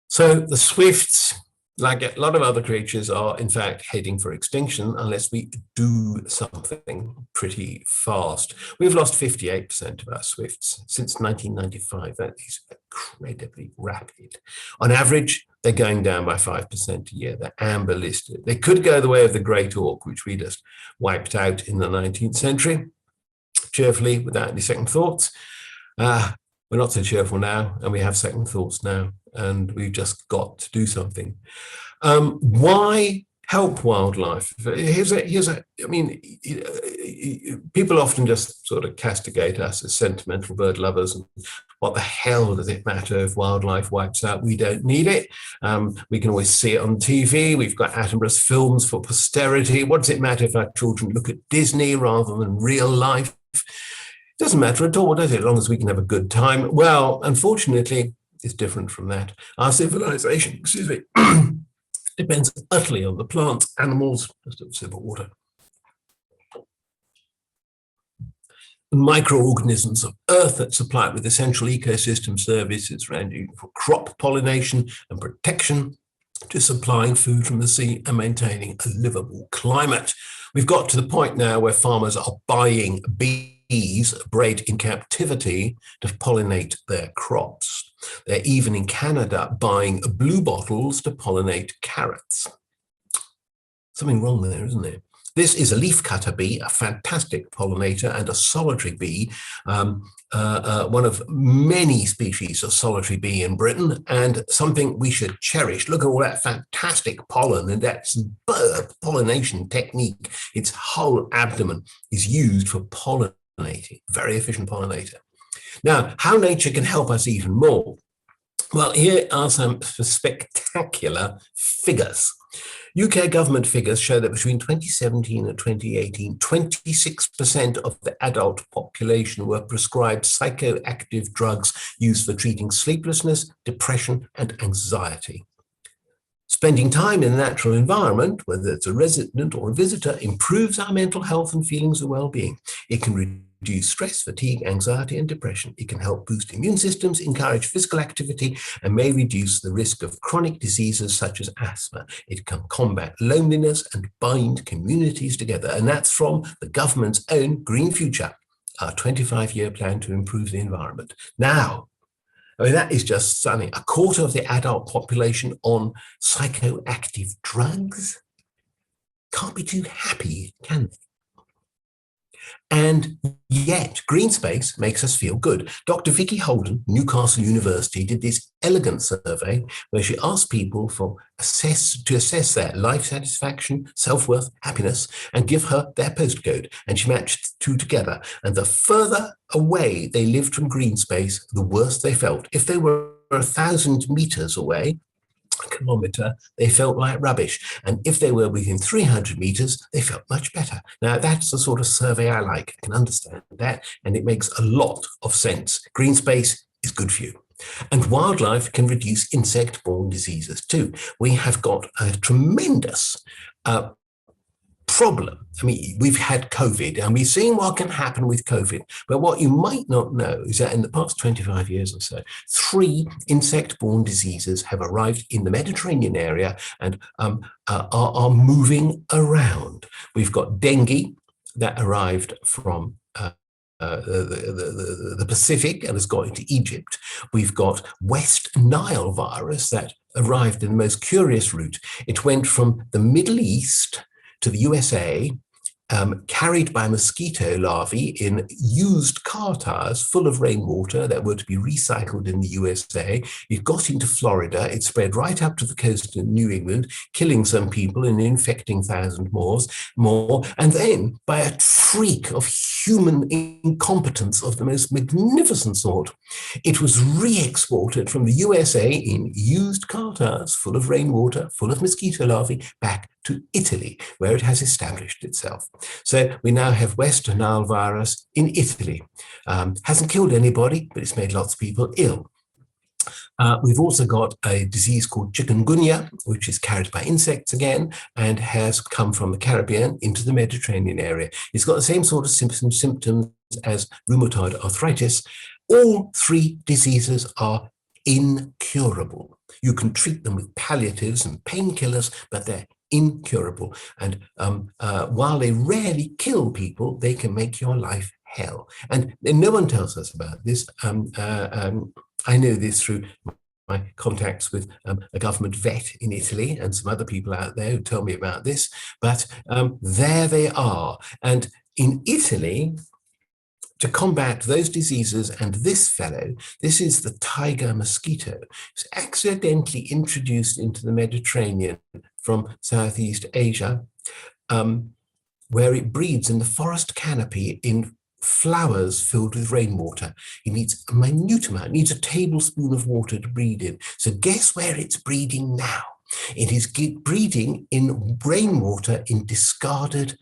So the swifts, like a lot of other creatures, are in fact heading for extinction unless we do something pretty fast. We've lost 58% of our swifts since 1995. That is incredibly rapid. On average, they're going down by 5% a year. They're amber listed. They could go the way of the great auk, which we just wiped out in the 19th century. cheerfully without any second thoughts. We're not so cheerful now, and we have second thoughts now, and we've just got to do something. Why help wildlife? People often just sort of castigate us as sentimental bird lovers. And what the hell does it matter if wildlife wipes out? We don't need it. We can always see it on TV. We've got Attenborough's films for posterity. What does it matter if our children look at Disney rather than real life? It doesn't matter at all, does it? As long as we can have a good time. Well, unfortunately, it's different from that. Our civilization, depends utterly on the plants, animals, just a sip of water, and microorganisms of Earth that supply it with essential ecosystem services ranging from crop pollination and protection to supplying food from the sea and maintaining a livable climate. We've got to the point now where farmers are buying bees bred in captivity to pollinate their crops. They're even in Canada buying blue bottles to pollinate carrots. Something wrong there, isn't there? This is a leafcutter bee, a fantastic pollinator, and a solitary bee, one of many species of solitary bee in Britain, and something we should cherish. Look at all that fantastic pollen and that superb pollination technique. Its whole abdomen is used for pollinating, very efficient pollinator. Now, how nature can help us even more. Well, here are some spectacular figures. UK government figures show that between 2017 and 2018, 26% of the adult population were prescribed psychoactive drugs used for treating sleeplessness, depression, and anxiety. Spending time in the natural environment, whether it's a resident or a visitor, improves our mental health and feelings of well-being. It can reduce stress, fatigue, anxiety, and depression. It can help boost immune systems, encourage physical activity, and may reduce the risk of chronic diseases such as asthma. It can combat loneliness and bind communities together. And that's from the government's own Green Future, our 25-year plan to improve the environment. Now, that is just stunning. A quarter of the adult population on psychoactive drugs can't be too happy, can they? And yet, green space makes us feel good. Dr. Vicky Holden, Newcastle University, did this elegant survey where she asked people to assess their life satisfaction, self-worth, happiness, and give her their postcode. And she matched two together. And the further away they lived from green space, the worse they felt. If they were 1,000 meters away, a kilometre, they felt like rubbish. And if they were within 300 meters, they felt much better. Now, that's the sort of survey I like. I can understand that, and it makes a lot of sense. Green space is good for you. And wildlife can reduce insect-borne diseases too. We have got a tremendous problem. I mean, we've had COVID and we've seen what can happen with COVID. But what you might not know is that in the past 25 years or so, 3 insect-borne diseases have arrived in the Mediterranean area and are moving around. We've got dengue that arrived from the Pacific and has got into Egypt. We've got West Nile virus that arrived in the most curious route. It went from the Middle East to the USA, carried by mosquito larvae in used car tires full of rainwater that were to be recycled in the USA. It got into Florida. It spread right up to the coast of New England, killing some people and infecting thousands more. And then, by a freak of human incompetence of the most magnificent sort, it was re-exported from the USA in used car tires full of rainwater, full of mosquito larvae, back to Italy, where it has established itself. So we now have West Nile virus in Italy. Hasn't killed anybody, but it's made lots of people ill. We've also got a disease called chikungunya, which is carried by insects again, and has come from the Caribbean into the Mediterranean area. It's got the same sort of symptoms as rheumatoid arthritis. All 3 diseases are incurable. You can treat them with palliatives and painkillers, but they're incurable. And while they rarely kill people, they can make your life hell. And no one tells us about this. I know this through my contacts with a government vet in Italy and some other people out there who tell me about this. But there they are. And in Italy, to combat those diseases. And this fellow, this is the tiger mosquito, it's accidentally introduced into the Mediterranean from Southeast Asia, where it breeds in the forest canopy in flowers filled with rainwater. It needs a minute amount, it needs a tablespoon of water to breed in. So guess where it's breeding now? It is breeding in rainwater in discarded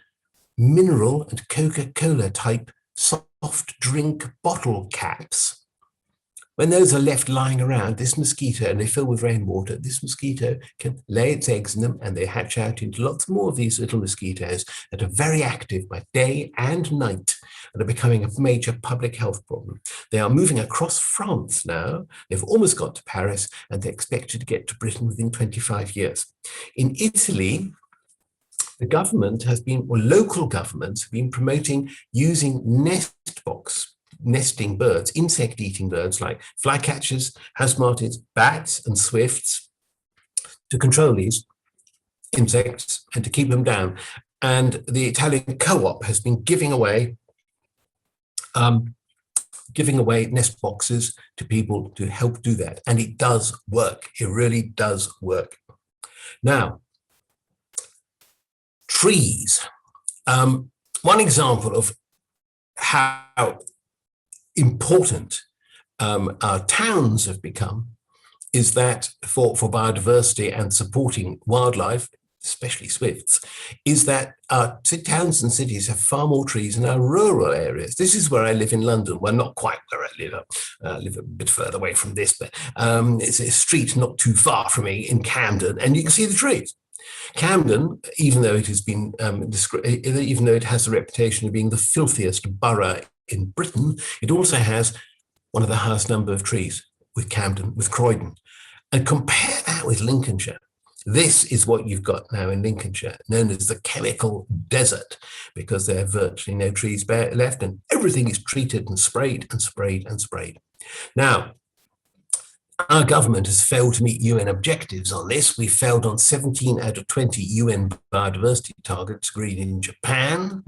mineral and Coca-Cola type soft drink bottle caps. When those are left lying around, this mosquito, and they fill with rainwater, this mosquito can lay its eggs in them, and they hatch out into lots more of these little mosquitoes that are very active by day and night and are becoming a major public health problem. They are moving across France now. They've almost got to Paris, and they're expected to get to Britain within 25 years. In Italy, the government has been, or local governments have been promoting using nesting birds, insect-eating birds like flycatchers, house martins, bats, and swifts to control these insects and to keep them down. And the Italian co-op has been giving away nest boxes to people to help do that. And it does work. It really does work. Now, trees. One example of how important our towns have become is that for biodiversity and supporting wildlife, especially swifts, is that our towns and cities have far more trees in our rural areas. This is where I live in London. Well, not quite where I live. I live a bit further away from this, but it's a street not too far from me in Camden, and you can see the trees. Camden, even though it has been, even though it has the reputation of being the filthiest borough in Britain, it also has one of the highest number of trees with Camden, with Croydon. And compare that with Lincolnshire. This is what you've got now in Lincolnshire, known as the chemical desert, because there are virtually no trees left and everything is treated and sprayed and sprayed and sprayed. Now, our government has failed to meet UN objectives on this. We failed on 17 out of 20 UN biodiversity targets agreed in Japan.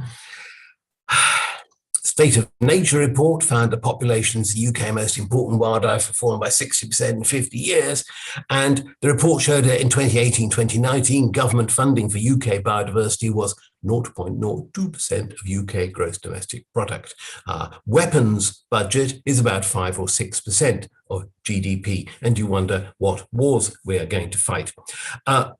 State of Nature report found the population's UK most important wildlife have fallen by 60% in 50 years. And the report showed that in 2018-2019, government funding for UK biodiversity was 0.02% of UK gross domestic product. Weapons budget is about 5 or 6% of GDP, and you wonder what wars we are going to fight.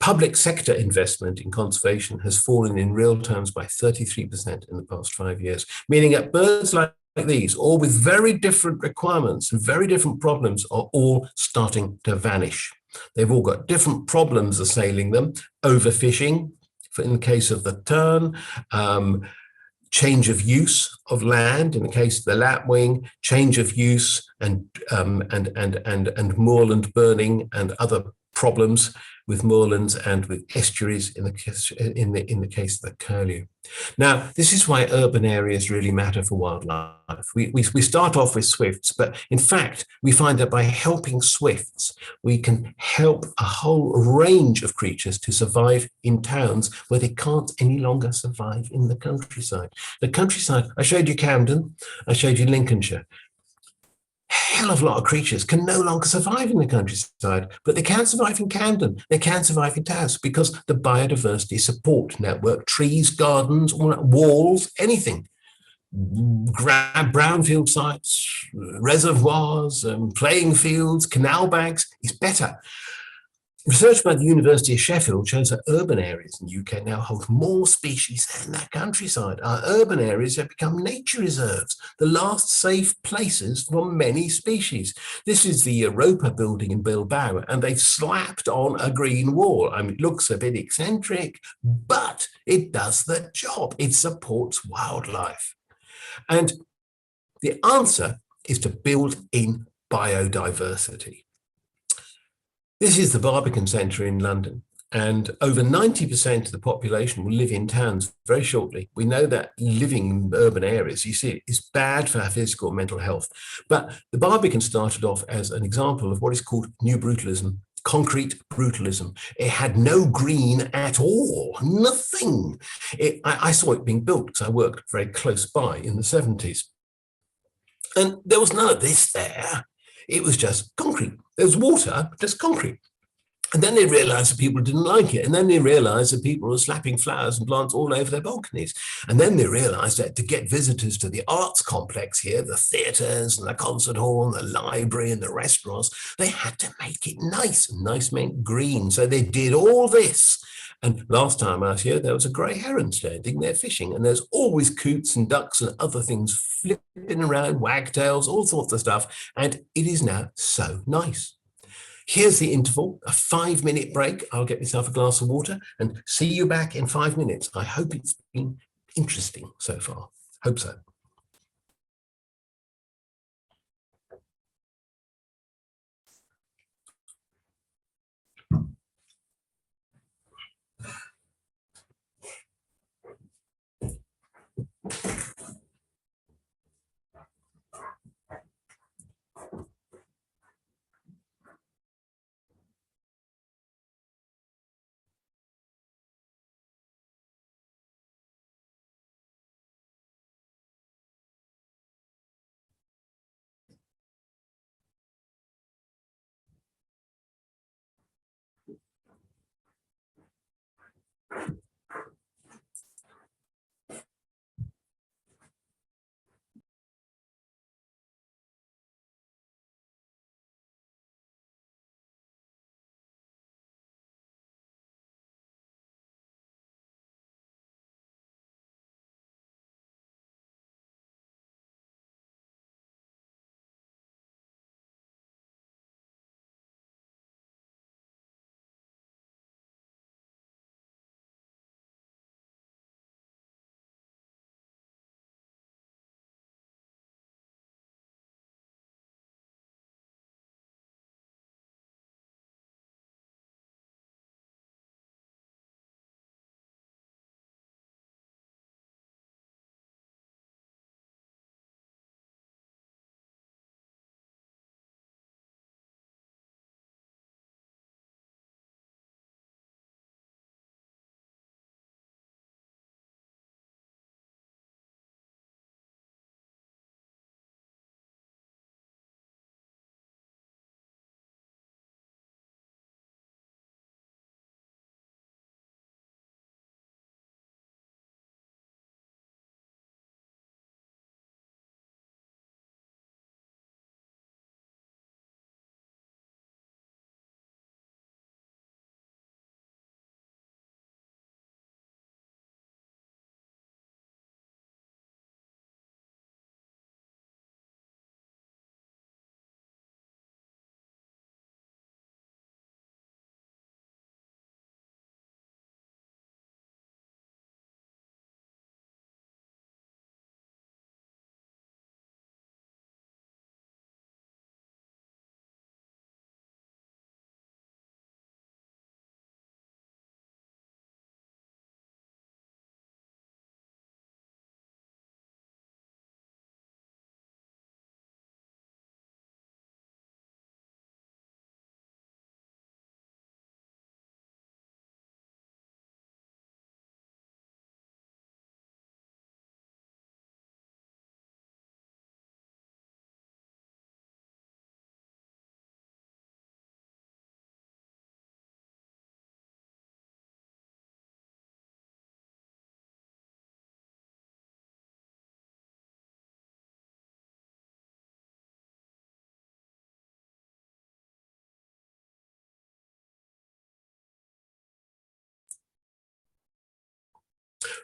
Public sector investment in conservation has fallen in real terms by 33% in the past 5 years, meaning that birds like these, all with very different requirements and very different problems, are all starting to vanish. They've all got different problems assailing them: overfishing, in the case of the tern, change of use of land in the case of the lapwing, change of use and moorland burning and other problems with moorlands and with estuaries in the case of the curlew. Now, this is why urban areas really matter for wildlife. We start off with swifts, but in fact, we find that by helping swifts, we can help a whole range of creatures to survive in towns where they can't any longer survive in the countryside. The countryside, I showed you Camden, I showed you Lincolnshire. Hell of a lot of creatures can no longer survive in the countryside, but they can survive in Camden. They can survive in towns because the biodiversity support network, trees, gardens, walls, anything, brownfield sites, reservoirs, playing fields, canal banks is better. Research by the University of Sheffield shows that urban areas in the UK now hold more species than that countryside. Our urban areas have become nature reserves, the last safe places for many species. This is the Europa building in Bilbao, and they've slapped on a green wall. I mean, it looks a bit eccentric, but it does the job. It supports wildlife. And the answer is to build in biodiversity. This is the Barbican Centre in London, and over 90% of the population will live in towns very shortly. We know that living in urban areas, you see, is bad for our physical and mental health. But the Barbican started off as an example of what is called new brutalism, concrete brutalism. It had no green at all, nothing. I saw it being built because I worked very close by in the 70s. And there was none of this there. It was just concrete. There was water, just concrete. And then they realized that people didn't like it. And then they realized that people were slapping flowers and plants all over their balconies. And then they realized that to get visitors to the arts complex here, the theaters and the concert hall and the library and the restaurants, they had to make it nice. And nice meant green. So they did all this. And last time I was here, there was a grey heron standing there fishing. And there's always coots and ducks and other things flipping around, wagtails, all sorts of stuff. And it is now so nice. Here's the interval, a 5-minute break. I'll get myself a glass of water and see you back in 5 minutes. I hope it's been interesting so far. Hope so.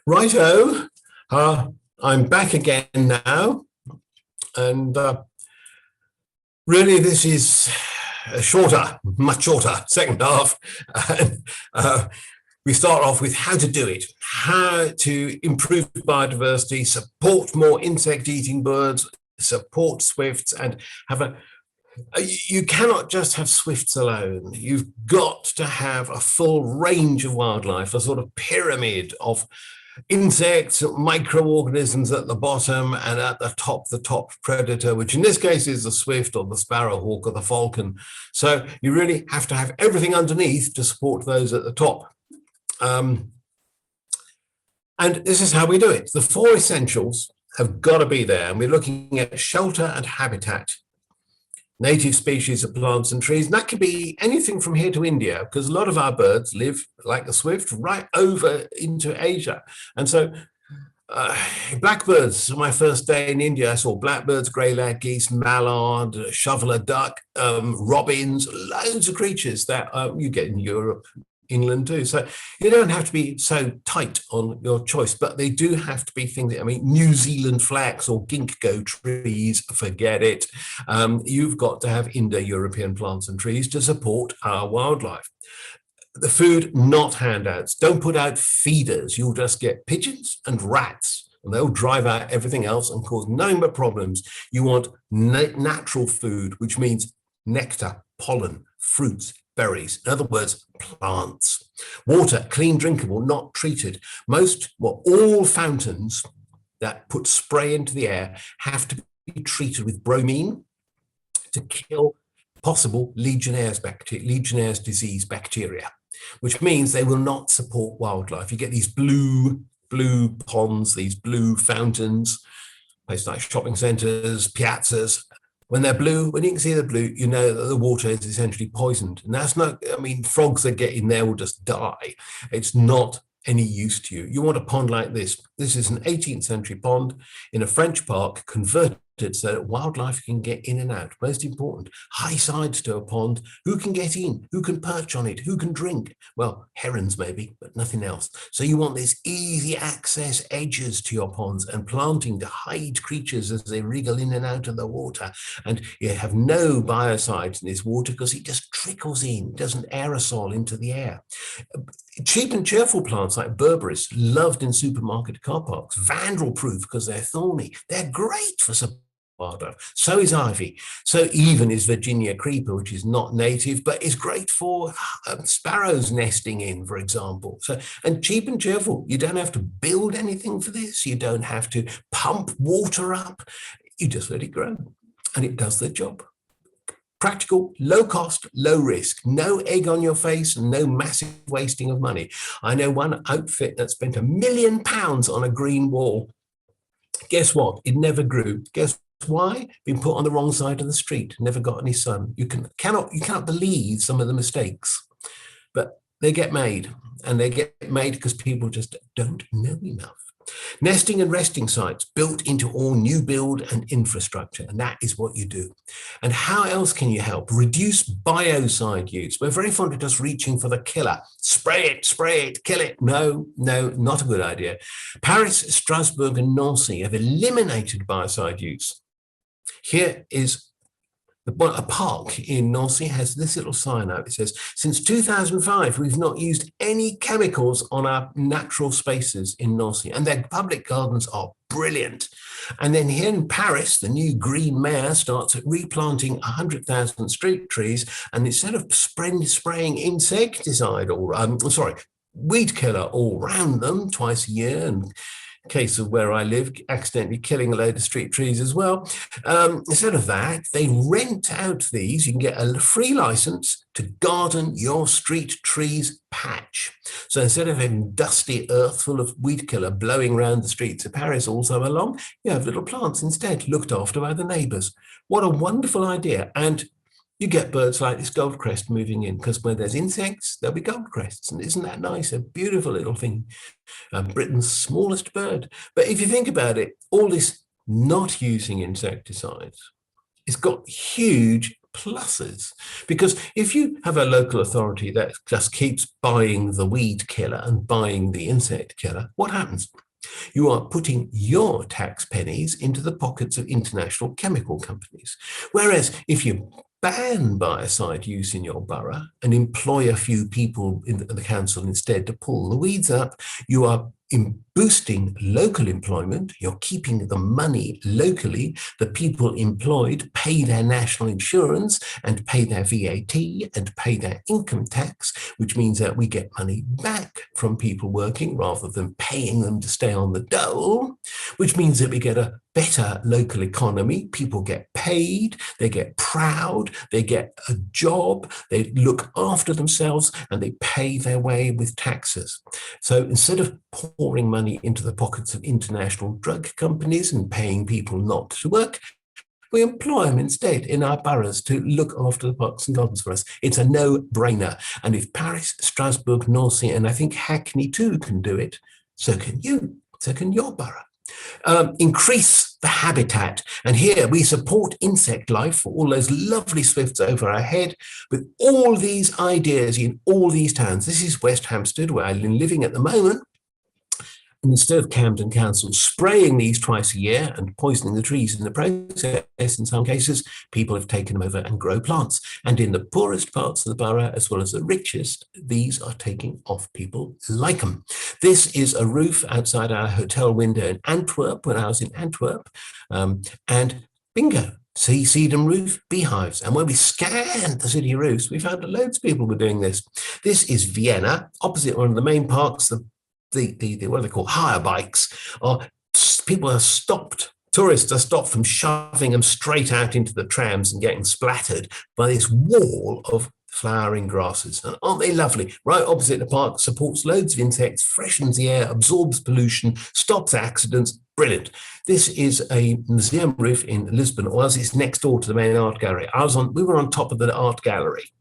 Righto, I'm back again now, and really this is a shorter, much shorter second half. We start off with how to do it, how to improve biodiversity, support more insect-eating birds, support swifts, and have you cannot just have swifts alone. You've got to have a full range of wildlife, a sort of pyramid of insects, microorganisms at the bottom, and at the top predator, which in this case is the swift or the sparrowhawk or the falcon. So you really have to have everything underneath to support those at the top. And this is how we do it. The 4 essentials have got to be there. And we're looking at shelter and habitat, native species of plants and trees. And that could be anything from here to India, because a lot of our birds live like the swift right over into Asia. And so blackbirds, my first day in India, I saw blackbirds, grey-lag geese, mallard, shoveler duck, robins, loads of creatures that you get in Europe, England too. So you don't have to be so tight on your choice, but they do have to be things. I mean, New Zealand flax or ginkgo trees, forget it. You've got to have Indo-European plants and trees to support our wildlife. The food, not handouts. Don't put out feeders. You'll just get pigeons and rats, and they'll drive out everything else and cause nothing but problems. You want natural food, which means nectar, pollen, fruits, berries. In other words, plants. Water, clean, drinkable, not treated. All fountains that put spray into the air have to be treated with bromine to kill possible Legionnaire's disease bacteria, which means they will not support wildlife. You get these blue ponds, these blue fountains, places like shopping centres, piazzas. When they're blue, when you can see the blue, you know that the water is essentially poisoned. And that's not, I mean, frogs that get in there will just die. It's not any use to you. You want a pond like this. This is an 18th century pond in a French park, converted so that wildlife can get in and out. Most important, high sides to a pond. Who can get in? Who can perch on it? Who can drink? Well, herons maybe, but nothing else. So you want this easy access edges to your ponds and planting to hide creatures as they wriggle in and out of the water. And you have no biocides in this water because it just trickles in, doesn't aerosol into the air. Cheap and cheerful plants like berberis, loved in supermarket car parks, vandal-proof because they're thorny. They're great for wildlife. So is ivy. So even is Virginia creeper, which is not native, but is great for sparrows nesting in, for example. So, and cheap and cheerful. You don't have to build anything for this. You don't have to pump water up. You just let it grow, and it does the job. Practical, low cost, low risk, no egg on your face, and no massive wasting of money. I know one outfit that spent £1 million on a green wall. Guess what? It never grew. Guess why? Been put on the wrong side of the street, never got any sun. You cannot believe some of the mistakes, but they get made, and they get made because people just don't know enough. Nesting and resting sites built into all new build and infrastructure, and that is what you do. And how else can you help? Reduce biocide use. We're very fond of just reaching for the killer. Spray it, kill it. No, not a good idea. Paris, Strasbourg, and Nancy have eliminated biocide use. Here is a park in Nancy has this little sign out. It says, since 2005, we've not used any chemicals on our natural spaces in Nancy, and their public gardens are brilliant. And then here in Paris, the new green mayor starts replanting 100,000 street trees, and instead of spraying insecticide weed killer all around them twice a year, and case of where I live, accidentally killing a load of street trees as well. Instead of that, they rent out these. You can get a free license to garden your street trees patch. So instead of having dusty earth full of weed killer blowing around the streets of Paris all summer long, you have little plants instead, looked after by the neighbours. What a wonderful idea. And you get birds like this goldcrest moving in, because where there's insects, there'll be goldcrests. And isn't that nice? A beautiful little thing. Britain's smallest bird. But if you think about it, all this not using insecticides, it's got huge pluses. Because if you have a local authority that just keeps buying the weed killer and buying the insect killer, what happens? You are putting your tax pennies into the pockets of international chemical companies. Whereas if you ban biocide use in your borough and employ a few people in the council instead to pull the weeds up, you are boosting local employment. You're keeping the money locally. The people employed pay their national insurance and pay their VAT and pay their income tax, which means that we get money back from people working rather than paying them to stay on the dole, which means that we get a better local economy. People get paid, they get proud, they get a job, they look after themselves, and they pay their way with taxes. So instead of pouring money into the pockets of international drug companies and paying people not to work. We employ them instead in our boroughs to look after the parks and gardens for us. It's a no-brainer. And if Paris, Strasbourg, Nancy, and I think Hackney too can do it, so can you, so can your borough. Increase the habitat. And here we support insect life for all those lovely swifts over our head with all these ideas in all these towns. This is West Hampstead, where I'm living at the moment. And instead of Camden Council spraying these twice a year and poisoning the trees in the process, in some cases, people have taken them over and grow plants. And in the poorest parts of the borough, as well as the richest, these are taking off. People like them. This is a roof outside our hotel window in Antwerp, when I was in Antwerp. And bingo, sedum roof beehives. And when we scanned the city roofs, we found that loads of people were doing this. This is Vienna, opposite one of the main parks, the what are they called, hire bikes, or people are stopped, tourists are stopped from shoving them straight out into the trams and getting splattered by this wall of flowering grasses. And aren't they lovely? Right opposite the park, supports loads of insects, freshens the air, absorbs pollution, stops accidents. Brilliant. This is a museum roof in Lisbon, or else it's next door to the main art gallery. We were on top of the art gallery.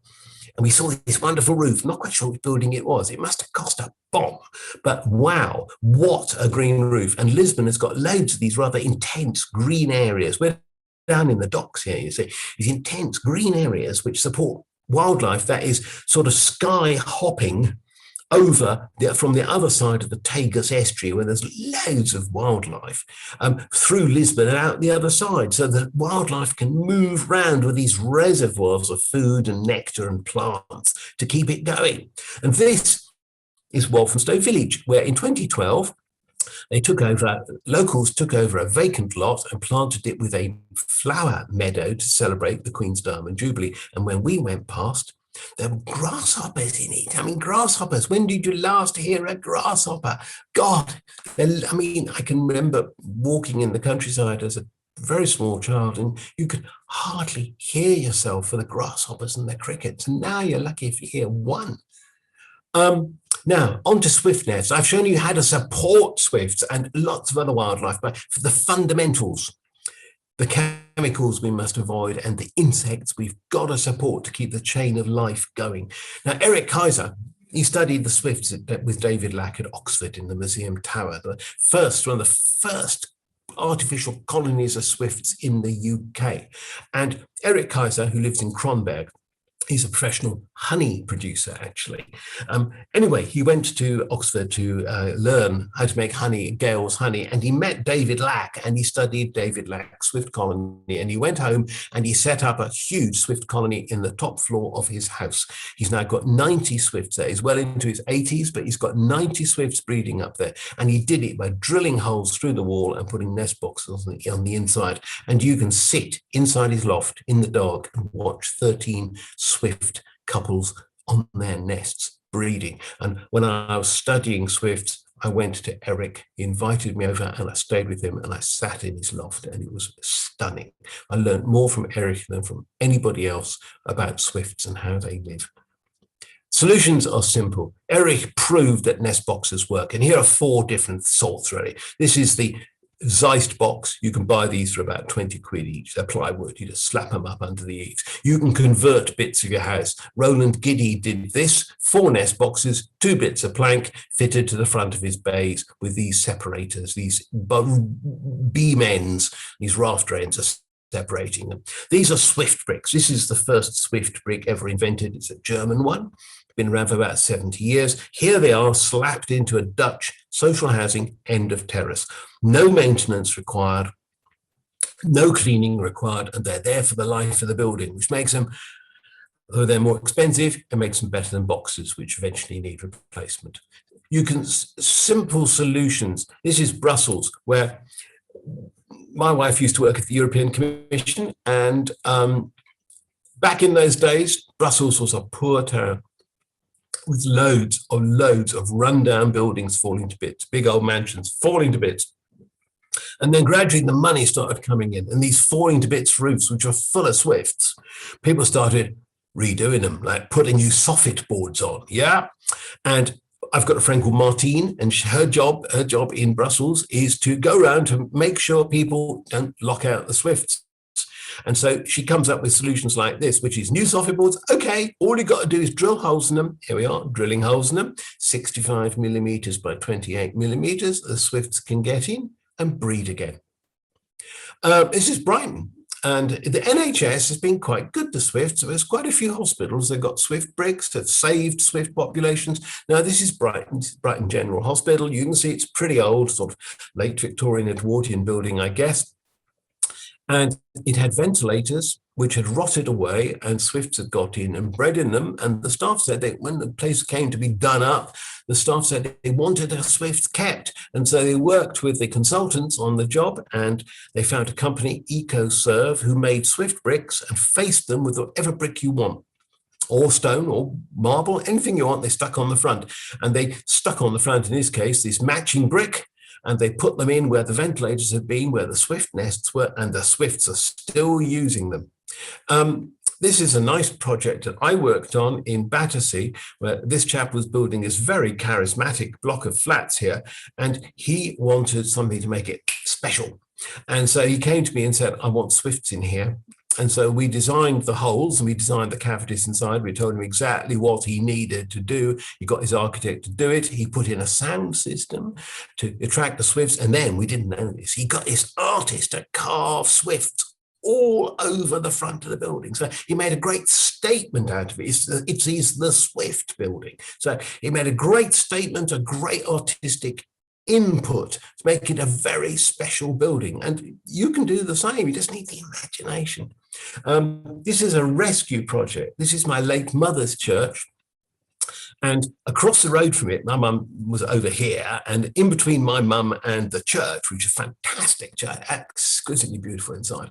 And we saw this wonderful roof, not quite sure which building it was. It must have cost a bomb, but wow, what a green roof. And Lisbon has got loads of these rather intense green areas. We're down in the docks here, you see, these intense green areas which support wildlife that is sort of sky hopping over from the other side of the Tagus estuary, where there's loads of wildlife, through Lisbon and out the other side, so that wildlife can move round with these reservoirs of food and nectar and plants to keep it going. And this is Walthamstow Village, where in 2012, locals took over a vacant lot and planted it with a flower meadow to celebrate the Queen's Diamond Jubilee. And when we went past, there were grasshoppers in it. I mean, grasshoppers. When did you last hear a grasshopper? God, I mean, I can remember walking in the countryside as a very small child, and you could hardly hear yourself for the grasshoppers and the crickets. And now you're lucky if you hear one. Now, on to swift nests. I've shown you how to support swifts and lots of other wildlife, but for the fundamentals, the chemicals we must avoid and the insects we've got to support to keep the chain of life going. Now, Eric Kaiser, he studied the swifts with David Lack at Oxford in the Museum Tower, one of the first artificial colonies of swifts in the UK. And Eric Kaiser, who lives in Kronberg, he's a professional honey producer, actually. Anyway, he went to Oxford to learn how to make honey, Gale's honey, and he met David Lack, and he studied David Lack's swift colony, and he went home and he set up a huge swift colony in the top floor of his house. He's now got 90 swifts there. He's well into his 80s, but he's got 90 swifts breeding up there, and he did it by drilling holes through the wall and putting nest boxes on the inside, and you can sit inside his loft in the dark and watch 13 swift couples on their nests breeding. And when I was studying swifts, I went to Eric. He invited me over and I stayed with him and I sat in his loft, and it was stunning. I learned more from Eric than from anybody else about swifts and how they live. Solutions are simple. Eric proved that nest boxes work, and here are 4 different sorts, really. This is the Zeist box. You can buy these for about 20 quid each. They're plywood. You just slap them up under the eaves. You can convert bits of your house. Roland Giddy did this. 4 nest boxes, 2 bits of plank fitted to the front of his bays with these separators, these beam ends, these rafter ends are separating them. These are Swift bricks. This is the first Swift brick ever invented. It's a German one. Been around for about 70 years. Here they are, slapped into a Dutch social housing end of terrace. No maintenance required, no cleaning required, and they're there for the life of the building, which makes them, though they're more expensive, it makes them better than boxes, which eventually need replacement. You can, simple solutions. This is Brussels, where my wife used to work at the European Commission, and back in those days, Brussels was a poor town, with loads of rundown buildings falling to bits, big old mansions falling to bits. And then gradually the money started coming in, and these falling to bits roofs, which are full of swifts, people started redoing them, like putting new soffit boards on, yeah? And I've got a friend called Martine, and her job in Brussels is to go around to make sure people don't lock out the Swifts. And so she comes up with solutions like this, which is new soffit boards. Okay, all you got to do is drill holes in them. Here we are, drilling holes in them, 65 millimeters by 28 millimeters. The Swifts can get in and breed again. This is Brighton. And the NHS has been quite good to Swifts. So there's quite a few hospitals that got Swift bricks, that saved Swift populations. Now, this is Brighton General Hospital. You can see it's pretty old, sort of late Victorian Edwardian building, I guess. And it had ventilators which had rotted away, and Swifts had got in and bred in them. And the staff said that when the place came to be done up, the staff said they wanted their Swifts kept. And so they worked with the consultants on the job, and they found a company, EcoServe, who made Swift bricks and faced them with whatever brick you want, or stone or marble, anything you want, they stuck on the front. And they stuck on the front, in this case, this matching brick, and they put them in where the ventilators had been, where the Swift nests were, and the Swifts are still using them. This is a nice project that I worked on in Battersea, where this chap was building this very charismatic block of flats here, and he wanted something to make it special. And so he came to me and said, I want Swifts in here. And so we designed the holes and we designed the cavities inside. We told him exactly what he needed to do. He got his architect to do it. He put in a sound system to attract the Swifts. And then, we didn't know this, he got this artist to carve Swifts all over the front of the building. So he made a great statement out of it. It's the Swift building. So he made a great statement, a great artistic input to make it a very special building. And you can do the same. You just need the imagination. This is a rescue project. This is my late mother's church. And across the road from it, my mum was over here, and in between my mum and the church, which is a fantastic church, exquisitely beautiful inside,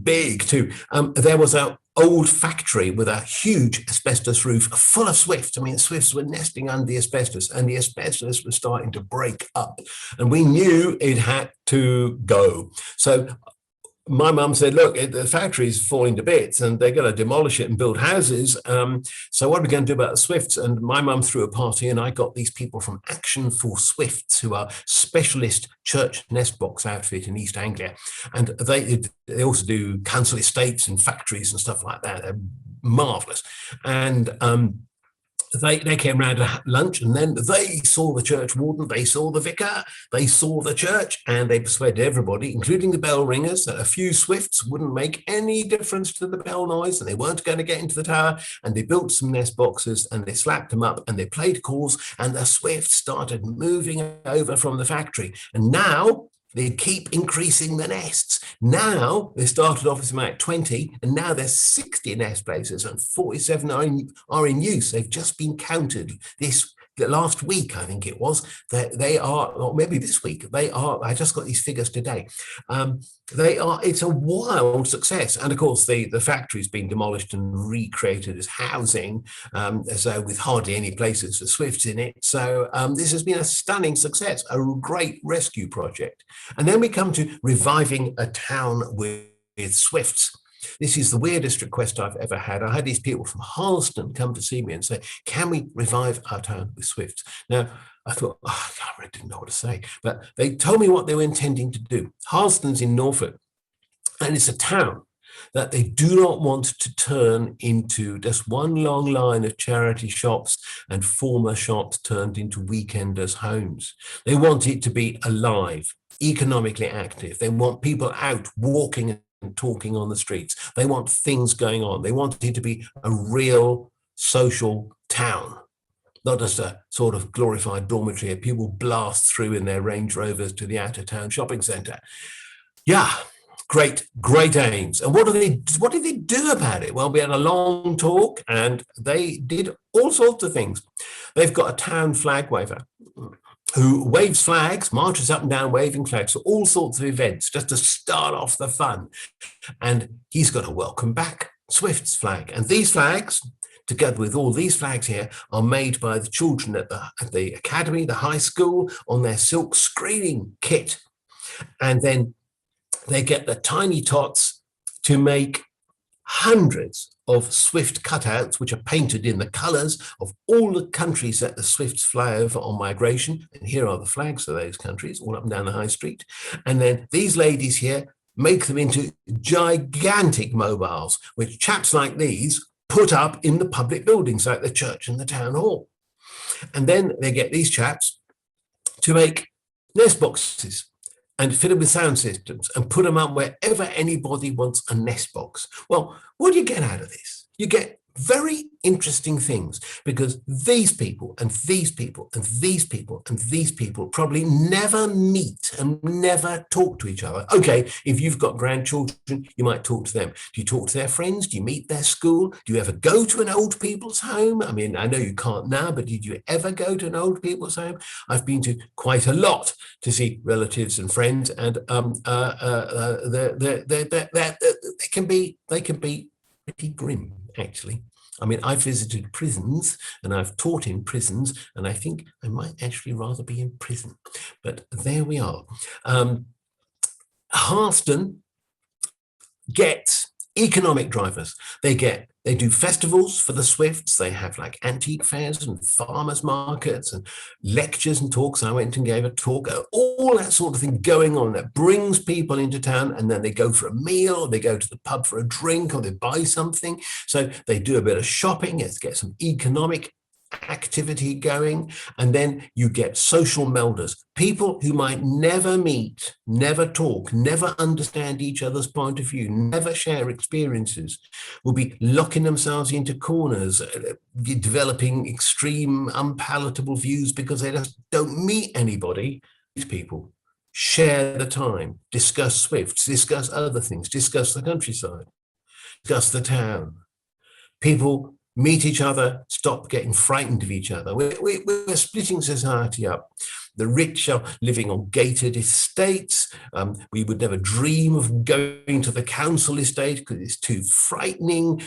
big too, there was an old factory with a huge asbestos roof full of Swifts. I mean, Swifts were nesting under the asbestos, and the asbestos was starting to break up, and we knew it had to go. So my mum said, look, the factory's falling to bits and they're going to demolish it and build houses. So what are we going to do about the Swifts? And my mum threw a party, and I got these people from Action for Swifts, who are specialist church nest box outfit in East Anglia. And they also do council estates and factories and stuff like that. They're marvellous. And they came round to lunch, and then they saw the church warden, they saw the vicar, they saw the church, and they persuaded everybody, including the bell ringers, that a few Swifts wouldn't make any difference to the bell noise, and they weren't going to get into the tower. And they built some nest boxes, and they slapped them up, and they played calls, and the Swifts started moving over from the factory. And now they keep increasing the nests. Now, they started off as about 20, and now there's 60 nest places, and 47 are in use. They've just been counted the last week, I think it was, that they are, or maybe this week, they are, I just got these figures today. It's a wild success. And of course, the factory's been demolished and recreated as housing, so with hardly any places for Swifts in it. So this has been a stunning success, a great rescue project. And then we come to reviving a town with Swifts. This is the weirdest request I've ever had. I had these people from Harleston come to see me and say, can we revive our town with Swifts? Now, I thought, I really didn't know what to say, but they told me what they were intending to do. Harleston's in Norfolk, and it's a town that they do not want to turn into just one long line of charity shops and former shops turned into weekenders' homes. They want it to be alive, economically active. They want people out walking and talking on the streets. They want things going on. They want it to be a real social town, not just a sort of glorified dormitory where people blast through in their Range Rovers to the out of town shopping centre. Yeah, great aims. And what did they do about it? Well, we had a long talk, and they did all sorts of things. They've got a town flag waver who waves flags, marches up and down waving flags for all sorts of events, just to start off the fun. And he's got a welcome back Swifts flag. And these flags, together with all these flags here, are made by the children at the academy, the high school, on their silk screening kit. And then they get the tiny tots to make hundreds of swift cutouts, which are painted in the colours of all the countries that the swifts fly over on migration. And here are the flags of those countries, all up and down the high street. And then these ladies here make them into gigantic mobiles, which chaps like these put up in the public buildings like the church and the town hall. And then they get these chaps to make nest boxes and fit them with sound systems and put them up wherever anybody wants a nest box. Well, what do you get out of this? You get very interesting things, because these people and these people and these people and these people probably never meet and never talk to each other. Okay, if you've got grandchildren, you might talk to them. Do you talk to their friends? Do you meet their school? Do you ever go to an old people's home? I mean, I know you can't now, but did you ever go to an old people's home? I've been to quite a lot to see relatives and friends, and they can be pretty grim, actually. I mean, I've visited prisons and I've taught in prisons, and I think I might actually rather be in prison. But there we are. Harston gets economic drivers. They do festivals for the swifts. They have like antique fairs and farmers markets and lectures and talks. I went and gave a talk, all that sort of thing going on that brings people into town, and then they go for a meal, or they go to the pub for a drink, or they buy something. So they do a bit of shopping, get some economic activity going, and then you get social melders, people who might never meet, never talk, never understand each other's point of view, never share experiences, will be locking themselves into corners, developing extreme, unpalatable views because they just don't meet anybody. These people share the time, discuss swifts, discuss other things, discuss the countryside, discuss the town. People meet each other, stop getting frightened of each other. We're splitting society up. The rich are living on gated estates. We would never dream of going to the council estate because it's too frightening.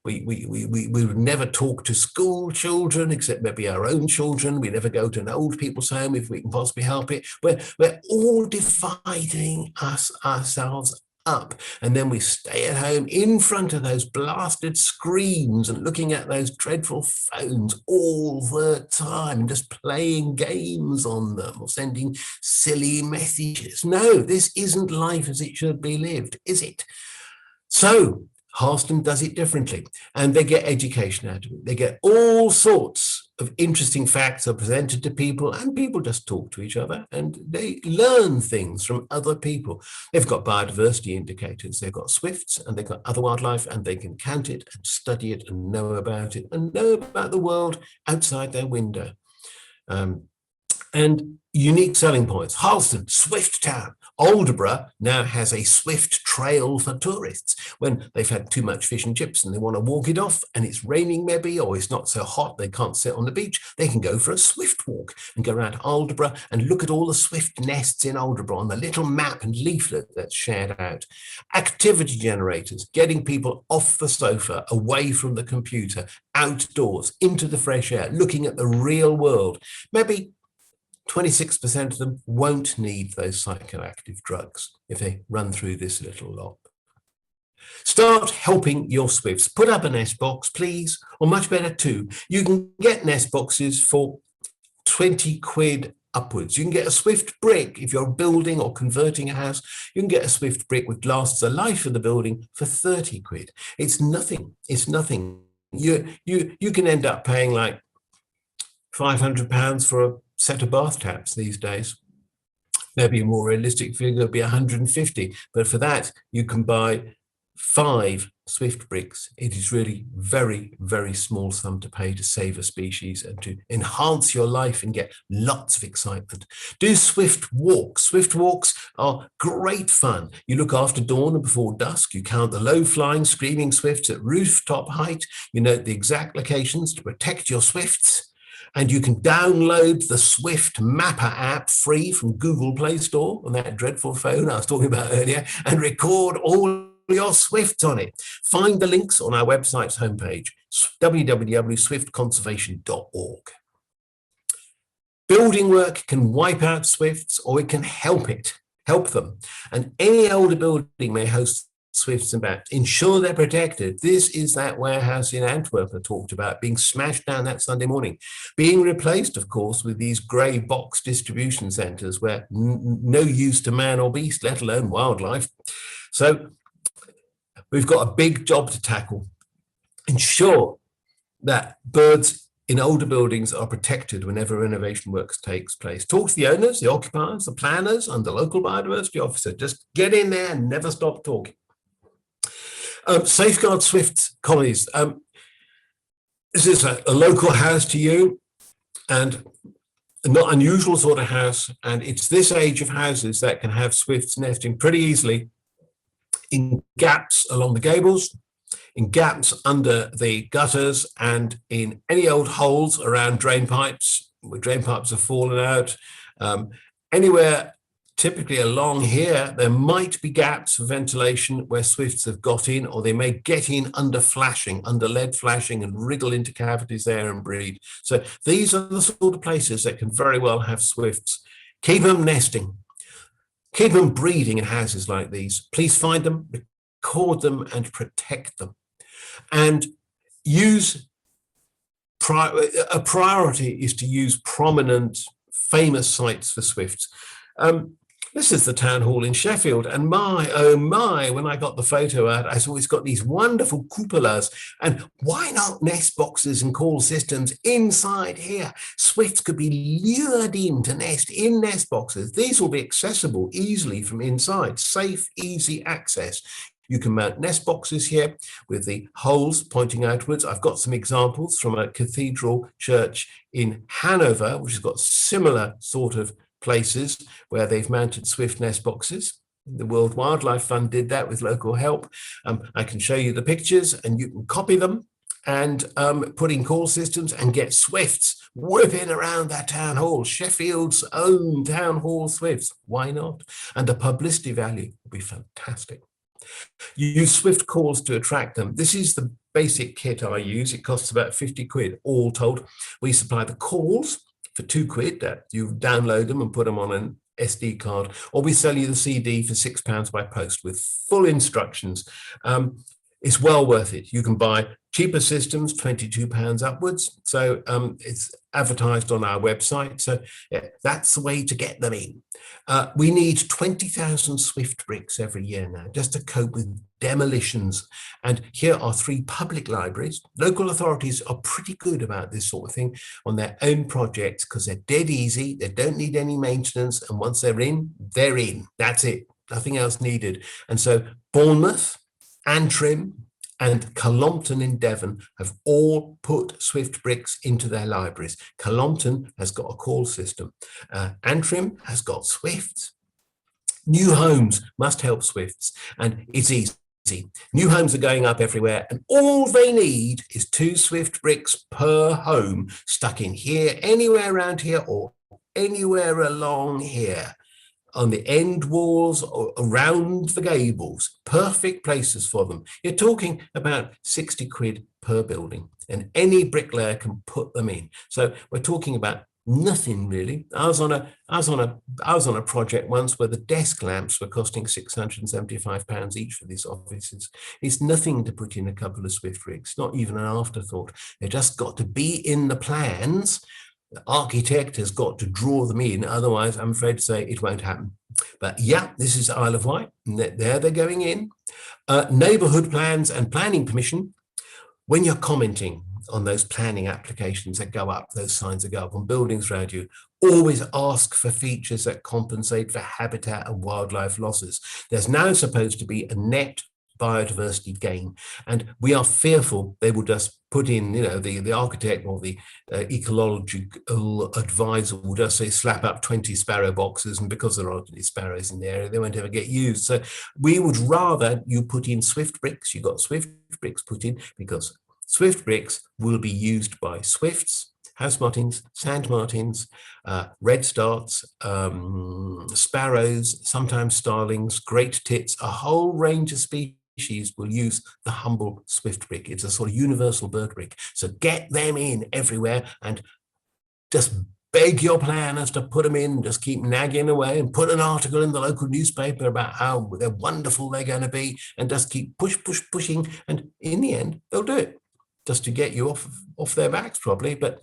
We would never talk to school children, except maybe our own children. We never go to an old people's home if we can possibly help it. We're all dividing ourselves up, and then we stay at home in front of those blasted screens and looking at those dreadful phones all the time, just playing games on them or sending silly messages. No, this isn't life as it should be lived, is it? So Harston does it differently, and they get education out of it. They get all sorts of interesting facts are presented to people, and people just talk to each other and they learn things from other people. They've got biodiversity indicators, they've got swifts, and they've got other wildlife, and they can count it and study it and know about it and know about the world outside their window. And unique selling points. Harleston, swift town. Aldeburgh now has a swift trail for tourists. When they've had too much fish and chips and they want to walk it off, and it's raining maybe, or it's not so hot, they can't sit on the beach, they can go for a swift walk and go around Aldeburgh and look at all the swift nests in Aldeburgh on the little map and leaflet that's shared out. Activity generators, getting people off the sofa, away from the computer, outdoors, into the fresh air, looking at the real world. Maybe 26% of them won't need those psychoactive drugs if they run through this little lot. Start helping your swifts. Put up a nest box, please, or much better two. You can get nest boxes for 20 quid upwards. You can get a swift brick if you're building or converting a house. You can get a swift brick which lasts the life of the building for 30 quid. It's nothing. It's nothing. You can end up paying like £500 for a set of bath taps these days. Maybe a more realistic figure would be 150, but for that you can buy 5 swift bricks. It is really very, very small sum to pay to save a species and to enhance your life and get lots of excitement. Do swift walks. Swift walks are great fun. You look after dawn and before dusk. You count the low-flying, screaming swifts at rooftop height. You note the exact locations to protect your swifts. And you can download the Swift Mapper app free from Google Play Store on that dreadful phone I was talking about earlier, and record all your swifts on it. Find the links on our website's homepage, www.swiftconservation.org. Building work can wipe out swifts, or it can help them. And any older building may host swifts and bats. Ensure they're protected. This is that warehouse in Antwerp I talked about being smashed down that Sunday morning, being replaced, of course, with these grey box distribution centres where no use to man or beast, let alone wildlife. So we've got a big job to tackle. Ensure that birds in older buildings are protected whenever renovation works takes place. Talk to the owners, the occupiers, the planners, and the local biodiversity officer. Just get in there and never stop talking. Safeguard swift colonies. This is a local house to you, and a not unusual sort of house. And it's this age of houses that can have swifts nesting pretty easily in gaps along the gables, in gaps under the gutters, and in any old holes around drain pipes, where drain pipes have fallen out. Anywhere typically along here, there might be gaps for ventilation where swifts have got in, or they may get in under flashing, under lead flashing, and wriggle into cavities there and breed. So these are the sort of places that can very well have swifts. Keep them nesting. Keep them breeding in houses like these. Please find them, record them, and protect them. And use, a priority is to use prominent, famous sites for swifts. This is the town hall in Sheffield, and my, oh my, when I got the photo out, I saw it's got these wonderful cupolas, and why not nest boxes and call systems inside here? Swifts could be lured in to nest in nest boxes. These will be accessible easily from inside, safe, easy access. You can mount nest boxes here with the holes pointing outwards. I've got some examples from a cathedral church in Hanover, which has got similar sort of places where they've mounted swift nest boxes. The World Wildlife Fund did that with local help. I can show you the pictures and you can copy them and put in call systems and get swifts whipping around that town hall, Sheffield's own town hall swifts. Why not? And the publicity value will be fantastic. You use swift calls to attract them. This is the basic kit I use. It costs about 50 quid all told. We supply the calls for 2 quid that you download them and put them on an SD card, or we sell you the CD for £6 by post with full instructions. It's well worth it. You can buy cheaper systems, £22 upwards. So it's advertised on our website. So yeah, that's the way to get them in. We need 20,000 swift bricks every year now, just to cope with demolitions. And here are 3 public libraries. Local authorities are pretty good about this sort of thing on their own projects because they're dead easy. They don't need any maintenance. And once they're in, they're in. That's it. Nothing else needed. And so Bournemouth, Antrim, and Cullompton in Devon have all put swift bricks into their libraries. Cullompton has got a call system. Antrim has got swifts. New homes must help swifts, and it's easy. New homes are going up everywhere, and all they need is 2 swift bricks per home stuck in here, anywhere around here, or anywhere along here, on the end walls or around the gables. Perfect places for them. You're talking about 60 quid per building, and any bricklayer can put them in. So we're talking about nothing really. I was on a project once where the desk lamps were costing £675 each for these offices. It's nothing to put in a couple of swift bricks, not even an afterthought. They just got to be in the plans. The architect has got to draw them in, otherwise I'm afraid to say it won't happen. But yeah, this is Isle of Wight, there they're going in. Neighbourhood plans and planning permission. When you're commenting on those planning applications that go up, those signs that go up on buildings around you, always ask for features that compensate for habitat and wildlife losses. There's now supposed to be a net biodiversity gain, and we are fearful they will just put in, you know, the architect or the ecological advisor will just say slap up 20 sparrow boxes, and because there aren't any sparrows in the area, they won't ever get used. So we would rather you put in swift bricks. You got swift bricks put in because swift bricks will be used by swifts, house martins, sand martins, redstarts, sparrows, sometimes starlings, great tits, a whole range of species will use the humble swift brick. It's a sort of universal bird brick. So get them in everywhere and just beg your planners to put them in, just keep nagging away and put an article in the local newspaper about how they're wonderful they're going to be, and just keep pushing. And in the end, they'll do it just to get you off their backs probably. But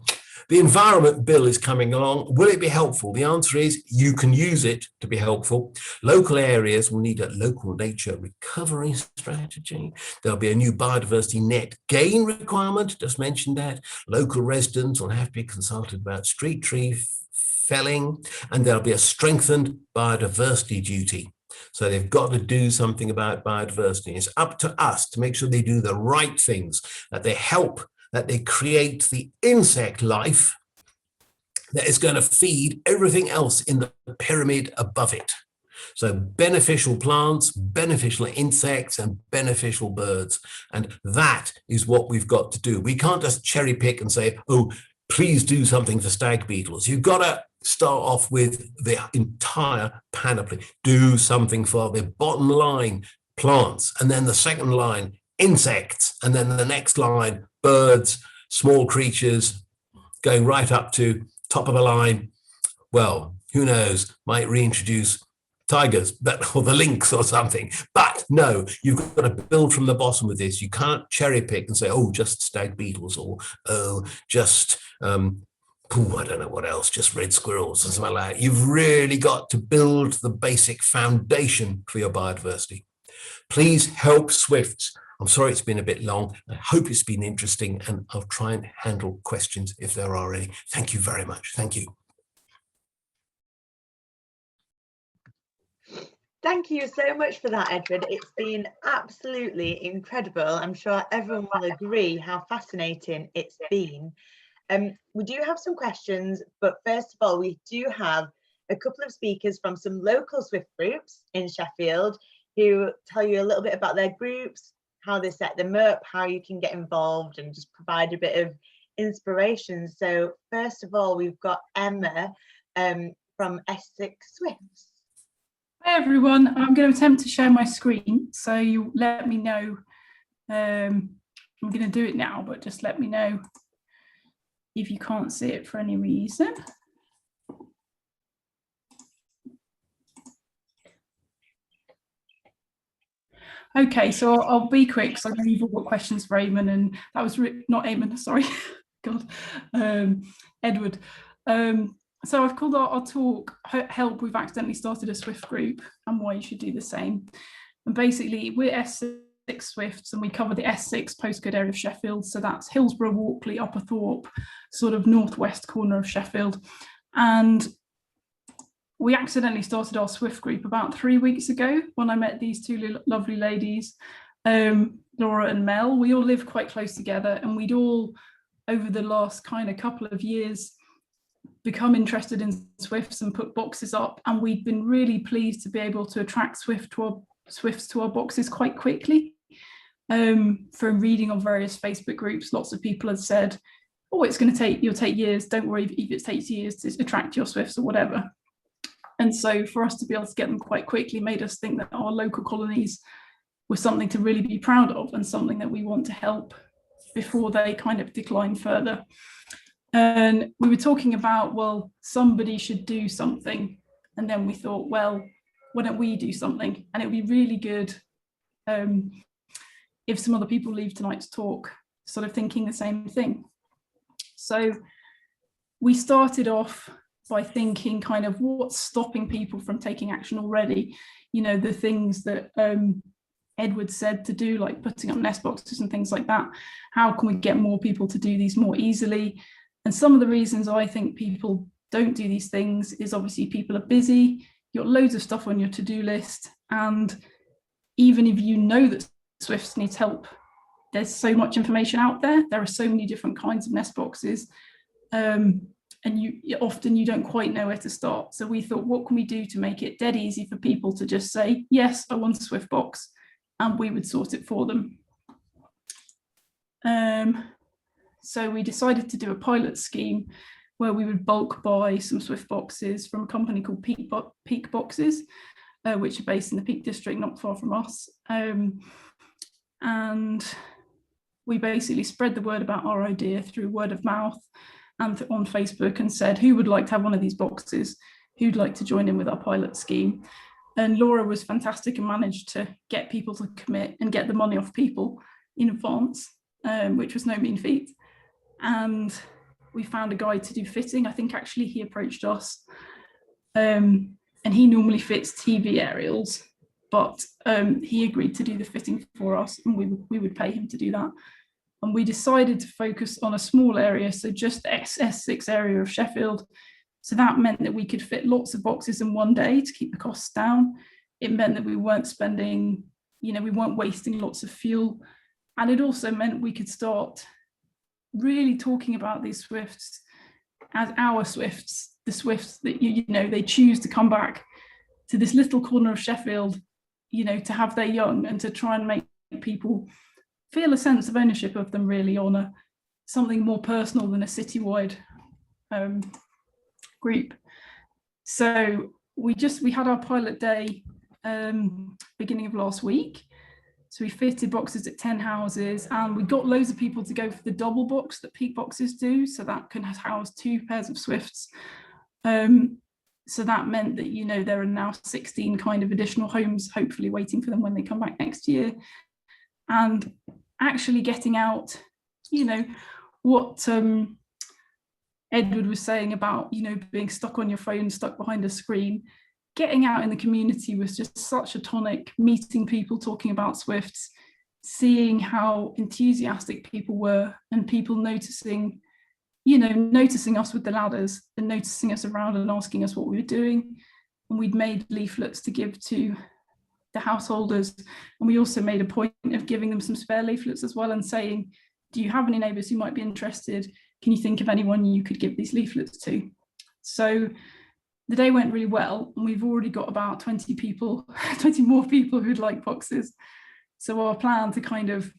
the environment bill is coming along. Will it be helpful? The answer is you can use it to be helpful. Local areas will need a local nature recovery strategy. There'll be a new biodiversity net gain requirement, just mentioned that. Local residents will have to be consulted about street tree felling, and there'll be a strengthened biodiversity duty. So they've got to do something about biodiversity. It's up to us to make sure they do the right things, that they help, that they create the insect life that is going to feed everything else in the pyramid above it. So beneficial plants, beneficial insects, and beneficial birds. And that is what we've got to do. We can't just cherry pick and say, oh, please do something for stag beetles. You've got to start off with the entire panoply. Do something for the bottom line, plants, and then the second line, insects, and then the next line, birds, small creatures, going right up to top of the line. Well, who knows, might reintroduce tigers, or the lynx or something. But no, you've got to build from the bottom with this. You can't cherry pick and say, oh, just stag beetles, or oh, just I don't know what else, just red squirrels and something like that. You've really got to build the basic foundation for your biodiversity. Please help Swifts. I'm sorry it's been a bit long. I hope it's been interesting, and I'll try and handle questions if there are any. Thank you very much. Thank you. Thank you so much for that, Edward. It's been absolutely incredible. I'm sure everyone will agree how fascinating it's been. We do have some questions, but first of all, we do have a couple of speakers from some local Swift groups in Sheffield who tell you a little bit about their groups, how they set them up, how you can get involved, and just provide a bit of inspiration. So first of all, we've got Emma from Essex Swifts. Hi everyone, I'm going to attempt to share my screen, so you let me know. I'm going to do it now, but just let me know if you can't see it for any reason. Okay, so I'll be quick, so I know you've all got questions for Eamon, and that was not Eamon, sorry, God, Edward. So I've called our talk, Help, We've Accidentally Started a Swift Group, and Why You Should Do the Same. And basically, we're Essex Swifts, and we cover the S6 postcode area of Sheffield. So that's Hillsborough, Walkley, Upperthorpe, sort of northwest corner of Sheffield. And we accidentally started our Swift group about 3 weeks ago when I met these two lovely ladies, Laura and Mel. We all live quite close together, and we'd all, over the last kind of couple of years, become interested in Swifts and put boxes up, and we've been really pleased to be able to attract Swifts to our boxes quite quickly. From reading on various Facebook groups, lots of people have said, oh, you'll take years, don't worry if it takes years to attract your Swifts or whatever. And so for us to be able to get them quite quickly made us think that our local colonies were something to really be proud of, and something that we want to help before they kind of decline further. And we were talking about, well, somebody should do something. And then we thought, well, why don't we do something? And it would be really good if some other people leave tonight's talk sort of thinking the same thing. So we started off by thinking kind of what's stopping people from taking action already. You know, the things that Edward said to do, like putting up nest boxes and things like that. How can we get more people to do these more easily? And some of the reasons I think people don't do these things is obviously people are busy, you've got loads of stuff on your to-do list, and even if you know that Swifts needs help, there's so much information out there. There are so many different kinds of nest boxes, and you don't quite know where to start. So we thought, what can we do to make it dead easy for people to just say, yes, I want a Swift box, and we would sort it for them. So we decided to do a pilot scheme where we would bulk buy some Swift boxes from a company called Peak Boxes, which are based in the Peak District, not far from us. And we basically spread the word about our idea through word of mouth. and on Facebook and said, who would like to have one of these boxes? Who'd like to join in with our pilot scheme? And Laura was fantastic and managed to get people to commit and get the money off people in advance, which was no mean feat. And we found a guy to do fitting. I think actually he approached us, and he normally fits TV aerials, but he agreed to do the fitting for us, and we would pay him to do that. And we decided to focus on a small area, so just the S6 area of Sheffield. So that meant that we could fit lots of boxes in one day to keep the costs down. It meant that we weren't spending, we weren't wasting lots of fuel. And it also meant we could start really talking about these Swifts as our Swifts, the Swifts that, they choose to come back to this little corner of Sheffield, to have their young, and to try and make people feel a sense of ownership of them, really, on something more personal than a citywide group. So we had our pilot day beginning of last week. So we fitted boxes at 10 houses, and we got loads of people to go for the double box that Peak Boxes do. So that can house 2 pairs of Swifts. So that meant that, there are now 16 kind of additional homes, hopefully waiting for them when they come back next year. And actually getting out, what Edward was saying about, being stuck on your phone, stuck behind a screen, getting out in the community was just such a tonic, meeting people, talking about Swifts, seeing how enthusiastic people were, and people noticing us with the ladders and noticing us around and asking us what we were doing. And we'd made leaflets to give to the householders. And we also made a point of giving them some spare leaflets as well, and saying, do you have any neighbours who might be interested? Can you think of anyone you could give these leaflets to? So the day went really well, and we've already got about 20 more people who'd like boxes. So our plan to kind of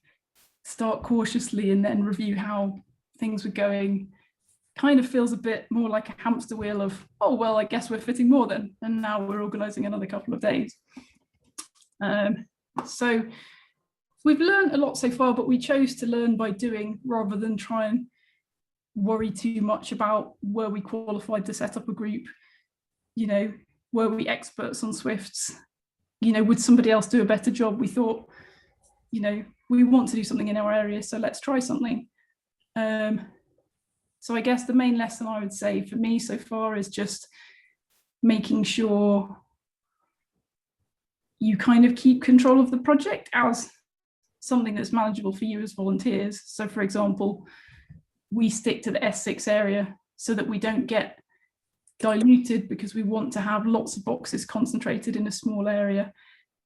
start cautiously and then review how things were going kind of feels a bit more like a hamster wheel of, oh, well, I guess we're fitting more then. And now we're organising another couple of days. So we've learned a lot so far, but we chose to learn by doing rather than try and worry too much about were we qualified to set up a group, were we experts on Swifts, would somebody else do a better job? We thought, we want to do something in our area, so let's try something. So I guess the main lesson I would say for me so far is just making sure you kind of keep control of the project as something that's manageable for you as volunteers. So for example, we stick to the S6 area so that we don't get diluted, because we want to have lots of boxes concentrated in a small area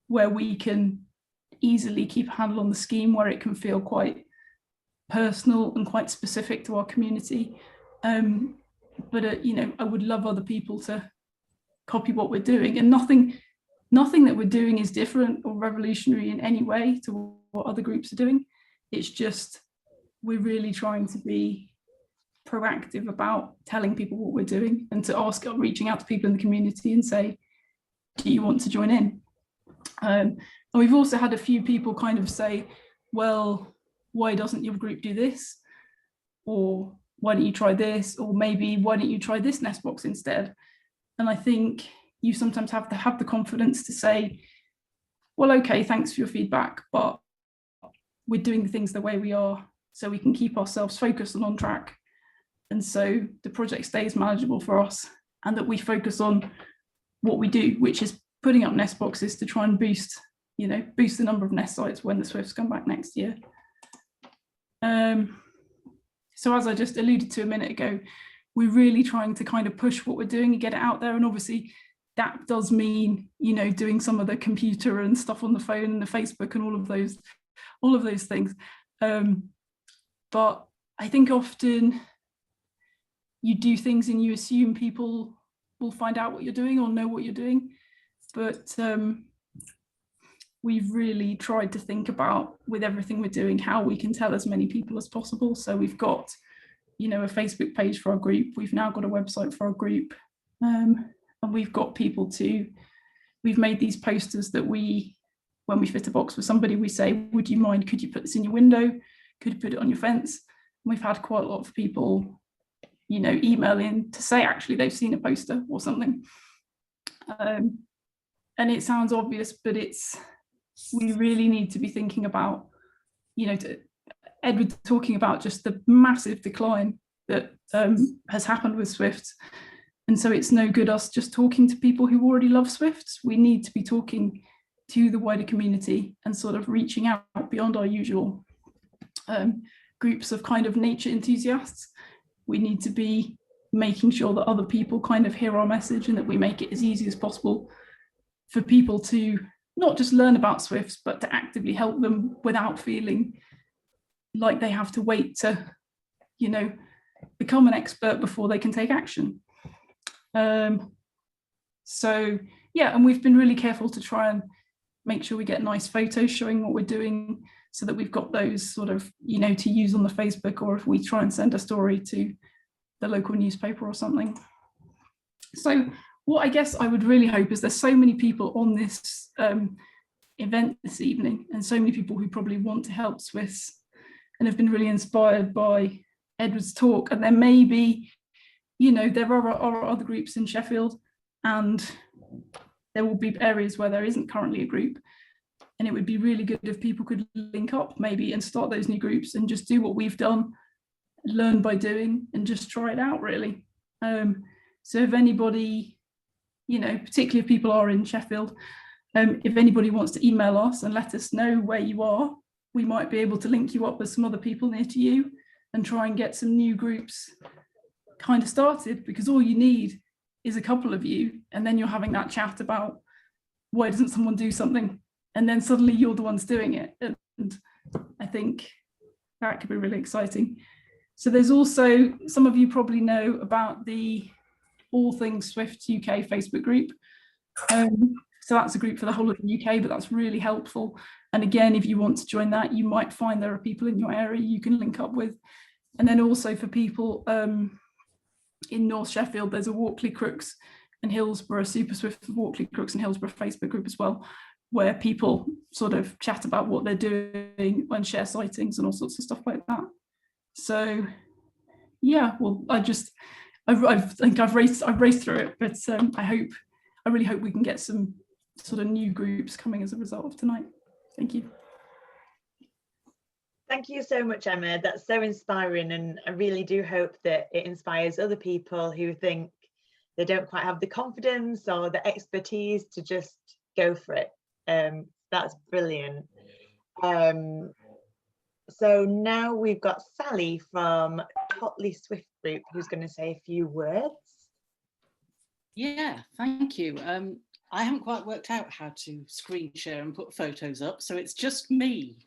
where we can easily keep a handle on the scheme, where it can feel quite personal and quite specific to our community. But I would love other people to copy what we're doing, and nothing that we're doing is different or revolutionary in any way to what other groups are doing. It's just we're really trying to be proactive about telling people what we're doing, and to reaching out to people in the community and say, do you want to join in? And we've also had a few people kind of say, well, why doesn't your group do this? Or why don't you try this? Or maybe why don't you try this nest box instead? And I think you sometimes have to have the confidence to say, well, okay, thanks for your feedback, but we're doing things the way we are so we can keep ourselves focused and on track. And so the project stays manageable for us, and that we focus on what we do, which is putting up nest boxes to try and boost the number of nest sites when the Swifts come back next year. So as I just alluded to a minute ago, we're really trying to kind of push what we're doing and get it out there. And obviously that does mean, doing some of the computer and stuff on the phone and the Facebook and all of those things. But I think often you do things and you assume people will find out what you're doing or know what you're doing. But we've really tried to think about, with everything we're doing, how we can tell as many people as possible. So we've got, a Facebook page for our group. We've now got a website for our group. And we've got people we've made these posters that when we fit a box for somebody, we say, would you mind, could you put this in your window? Could you put it on your fence? And we've had quite a lot of people you know, email in to say actually they've seen a poster or something. And it sounds obvious, but we really need to be thinking about, you know, Edward talking about just the massive decline that has happened with Swifts. And so it's no good us just talking to people who already love Swifts. We need to be talking to the wider community and sort of reaching out beyond our usual groups of kind of nature enthusiasts. We need to be making sure that other people kind of hear our message and that we make it as easy as possible for people to not just learn about Swifts, but to actively help them without feeling like they have to wait to, you know, become an expert before they can take action. So yeah, and we've been really careful to try and make sure we get nice photos showing what we're doing, so that we've got those sort of, you know, to use on the Facebook, or if we try and send a story to the local newspaper or something. So what I guess I would really hope is there's so many people on this event this evening, and so many people who probably want to help Swifts and have been really inspired by Edward's talk. And there may be, you know, there are other groups in Sheffield, and there will be areas where there isn't currently a group. And it would be really good if people could link up maybe and start those new groups and just do what we've done, learn by doing, and just try it out really. So if anybody, you know, particularly if people are in Sheffield, if anybody wants to email us and let us know where you are, we might be able to link you up with some other people near to you and try and get some new groups kind of started, because all you need is a couple of you, and then you're having that chat about why doesn't someone do something, and then suddenly you're the ones doing it. And I think that could be really exciting. So there's also, some of you probably know about the All Things Swift UK Facebook group. So that's a group for the whole of the UK, but that's really helpful. And again, if you want to join that, you might find there are people in your area you can link up with. And then also for people in North Sheffield, there's a Walkley Crooks and Hillsborough Super Swift Walkley Crooks and Hillsborough Facebook group as well, where people sort of chat about what they're doing and share sightings and all sorts of stuff like that. So yeah, well, I think I've raced through it, but I really hope we can get some sort of new groups coming as a result of tonight. Thank you. Thank you so much, Emma. That's so inspiring, and I really do hope that it inspires other people who think they don't quite have the confidence or the expertise to just go for it. That's brilliant. So now we've got Sally from Totley Swift Group who's going to say a few words. Yeah, thank you. I haven't quite worked out how to screen share and put photos up, so it's just me.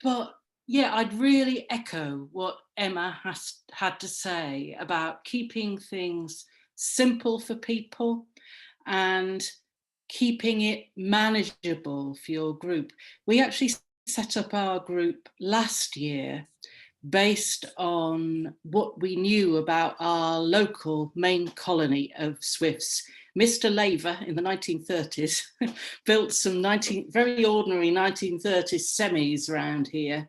But yeah, I'd really echo what Emma had to say about keeping things simple for people and keeping it manageable for your group. We actually set up our group last year based on what we knew about our local main colony of Swifts. Mr. Laver in the 1930s built some very ordinary 1930s semis around here.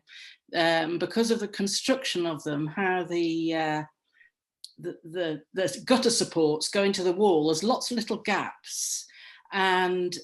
Because of the construction of them, how the gutter supports go into the wall, there's lots of little gaps. And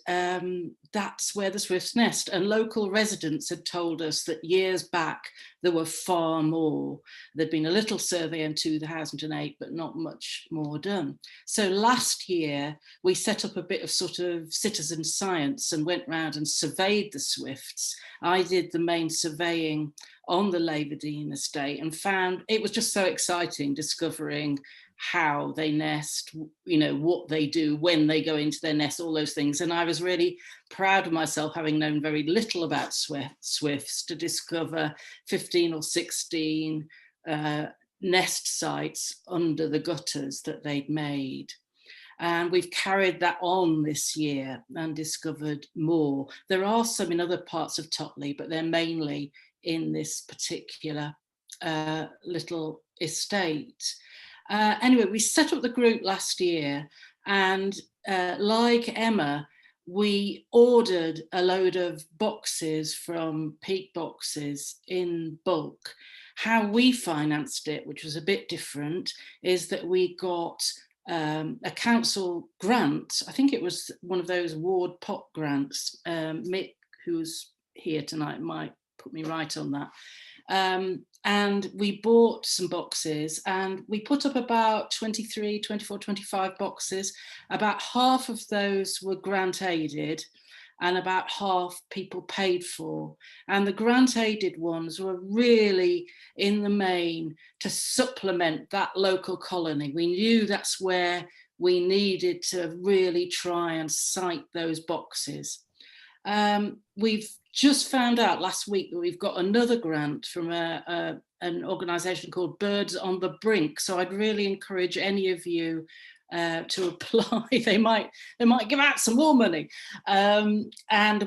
that's where the Swifts nest. And local residents had told us that years back, there were far more. There'd been a little survey in 2008, but not much more done. So last year, we set up a bit of sort of citizen science and went round and surveyed the Swifts. I did the main surveying on the Laverdene estate and found it was just so exciting discovering how they nest, you know, what they do when they go into their nest, all those things. And I was really proud of myself, having known very little about Swifts, to discover 15 or 16 nest sites under the gutters that they'd made. And we've carried that on this year and discovered more. There are some in other parts of Totley, but they're mainly in this particular little estate. Anyway, we set up the group last year, and like Emma, we ordered a load of boxes from Peak Boxes in bulk. How we financed it, which was a bit different, is that we got a council grant. I think it was one of those Ward Pot grants. Mick, who's here tonight, might put me right on that. And we bought some boxes and we put up about 23, 24, 25 boxes. About half of those were grant aided and about half people paid for. And the grant aided ones were really in the main to supplement that local colony. We knew that's where we needed to really try and site those boxes. We've just found out last week that we've got another grant from an organisation called Birds on the Brink. So I'd really encourage any of you to apply. They might give out some more money. And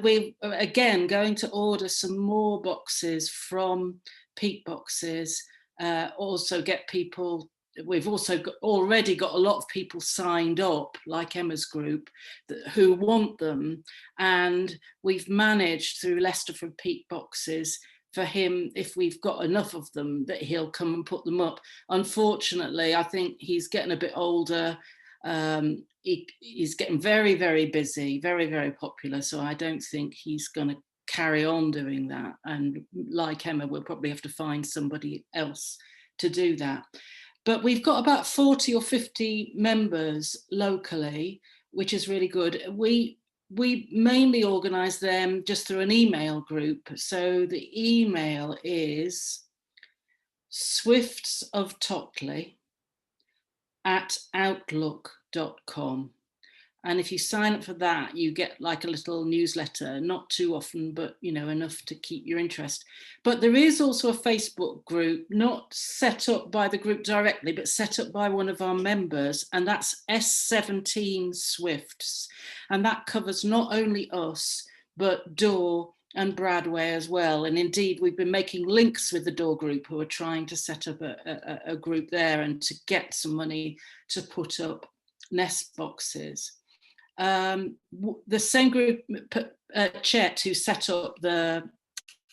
we're again going to order some more boxes from Peak Boxes. Also get people. We've also already got a lot of people signed up, like Emma's group, who want them. And we've managed through Lester from Peak Boxes for him, if we've got enough of them, that he'll come and put them up. Unfortunately, I think he's getting a bit older. He's getting very, very busy, very, very popular. So I don't think he's going to carry on doing that. And like Emma, we'll probably have to find somebody else to do that. But we've got about 40 or 50 members locally, which is really good. We mainly organise them just through an email group. So the email is swiftsoftotley@outlook.com. And if you sign up for that, you get like a little newsletter, not too often, but enough to keep your interest. But there is also a Facebook group, not set up by the group directly, but set up by one of our members, and that's S17 Swifts. And that covers not only us, but Dore and Bradway as well. And indeed, we've been making links with the Dore group, who are trying to set up a group there and to get some money to put up nest boxes. The same group, Chet, who set up the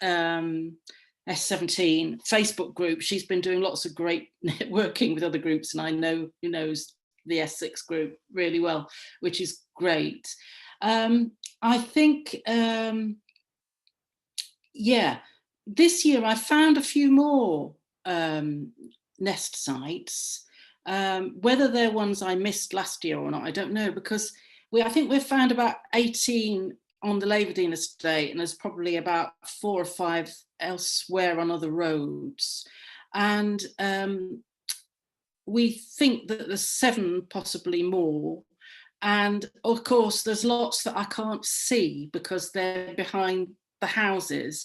S17 Facebook group, she's been doing lots of great networking with other groups, and I know who knows the S6 group really well, which is great. I think, this year I found a few more nest sites. Whether they're ones I missed last year or not, I don't know, because I think we've found about 18 on the Laverdene estate, and there's probably about 4 or 5 elsewhere on other roads. And we think that there's 7, possibly more. And of course, there's lots that I can't see because they're behind the houses.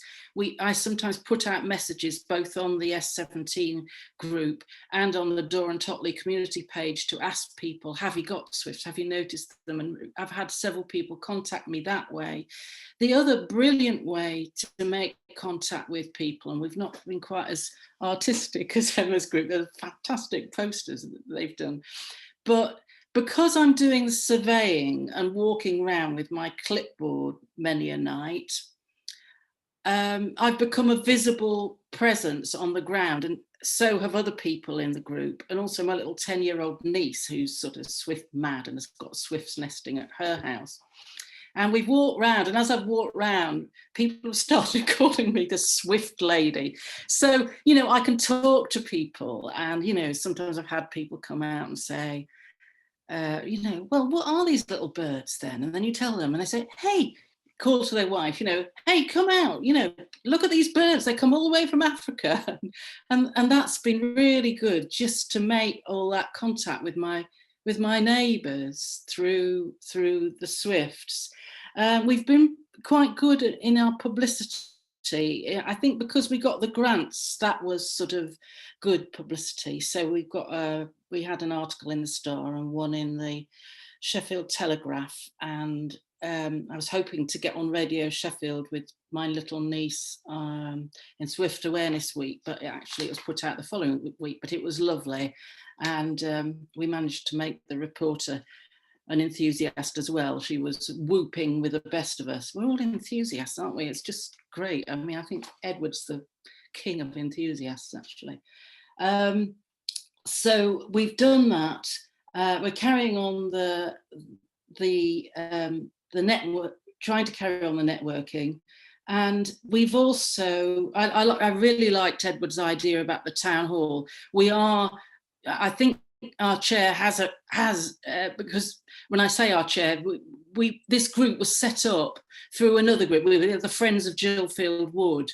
I sometimes put out messages both on the S17 group and on the Dore and Totley community page to ask people, have you got Swifts? Have you noticed them? And I've had several people contact me that way. The other brilliant way to make contact with people, and we've not been quite as artistic as Emma's group, they're fantastic posters that they've done, but because I'm doing the surveying and walking around with my clipboard many a night, I've become a visible presence on the ground, and so have other people in the group, and also my little 10-year-old niece who's sort of Swift mad and has got swifts nesting at her house. And we've walked round, and as I've walked round, people have started calling me the Swift lady. So, I can talk to people, and, sometimes I've had people come out and say, well, what are these little birds then? And then you tell them, and they say, hey, call to their wife, hey, come out, look at these birds, they come all the way from Africa. and that's been really good, just to make all that contact with my neighbours through the Swifts. We've been quite good in our publicity. I think because we got the grants, that was sort of good publicity. So we had an article in the Star and one in the Sheffield Telegraph, and I was hoping to get on Radio Sheffield with my little niece in Swift Awareness Week, but it was put out the following week, but it was lovely. And we managed to make the reporter an enthusiast as well. She was whooping with the best of us. We're all enthusiasts, aren't we? It's just great. I mean, I think Edward's the king of enthusiasts, actually. So we've done that. We're carrying on the network, trying to carry on the networking. And we've also, I really liked Edward's idea about the town hall. I think our chair because when I say our chair, this group was set up through another group. We were the Friends of Gilfield Wood.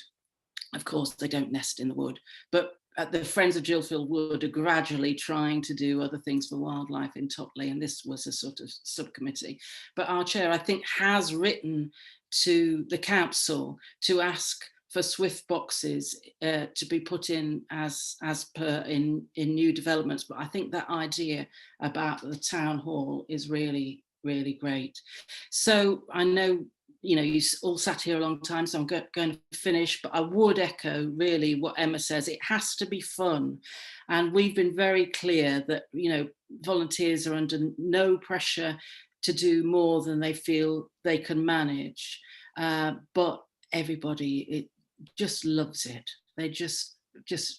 Of course, they don't nest in the wood, but the Friends of Gilfield Wood are gradually trying to do other things for wildlife in Totley, and this was a sort of subcommittee. But our chair, I think, has written to the council to ask for swift boxes to be put in as per in new developments. But I think that idea about the town hall is really, really great. So I know, you know, you all sat here a long time, so I'm going to finish, but I would echo really what Emma says. It has to be fun. And we've been very clear that, you know, volunteers are under no pressure to do more than they feel they can manage. But everybody just loves it. They're just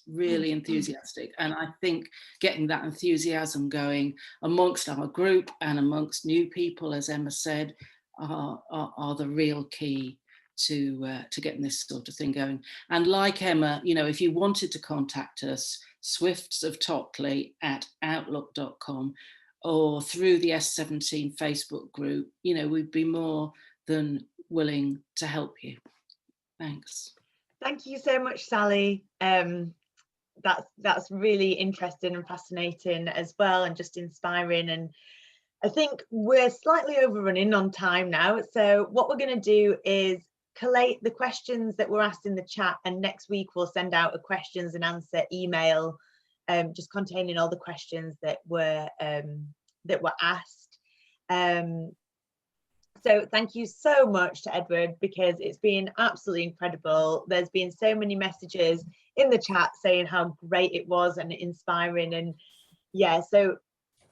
really enthusiastic. And I think getting that enthusiasm going amongst our group and amongst new people, as Emma said, are the real key to getting this sort of thing going. And like Emma, you know, if you wanted to contact us, swiftsoftotley@outlook.com or through the S17 Facebook group, you know, we'd be more than willing to help you. Thanks. Thank you so much, Sally. That's really interesting and fascinating as well, and just inspiring. And I think we're slightly overrunning on time now. So what we're going to do is collate the questions that were asked in the chat, and next week we'll send out a questions and answer email, just containing all the questions that were asked. So thank you so much to Edward, because it's been absolutely incredible. There's been so many messages in the chat saying how great it was and inspiring. And yeah, so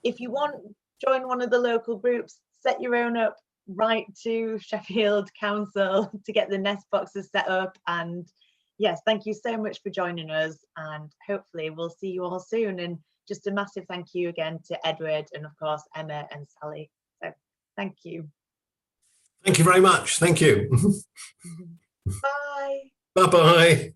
if you want, join one of the local groups, set your own up, write to Sheffield Council to get the nest boxes set up. And yes, thank you so much for joining us, and hopefully we'll see you all soon. And just a massive thank you again to Edward, and of course Emma and Sally. So thank you. Thank you very much. Thank you. Bye. Bye-bye.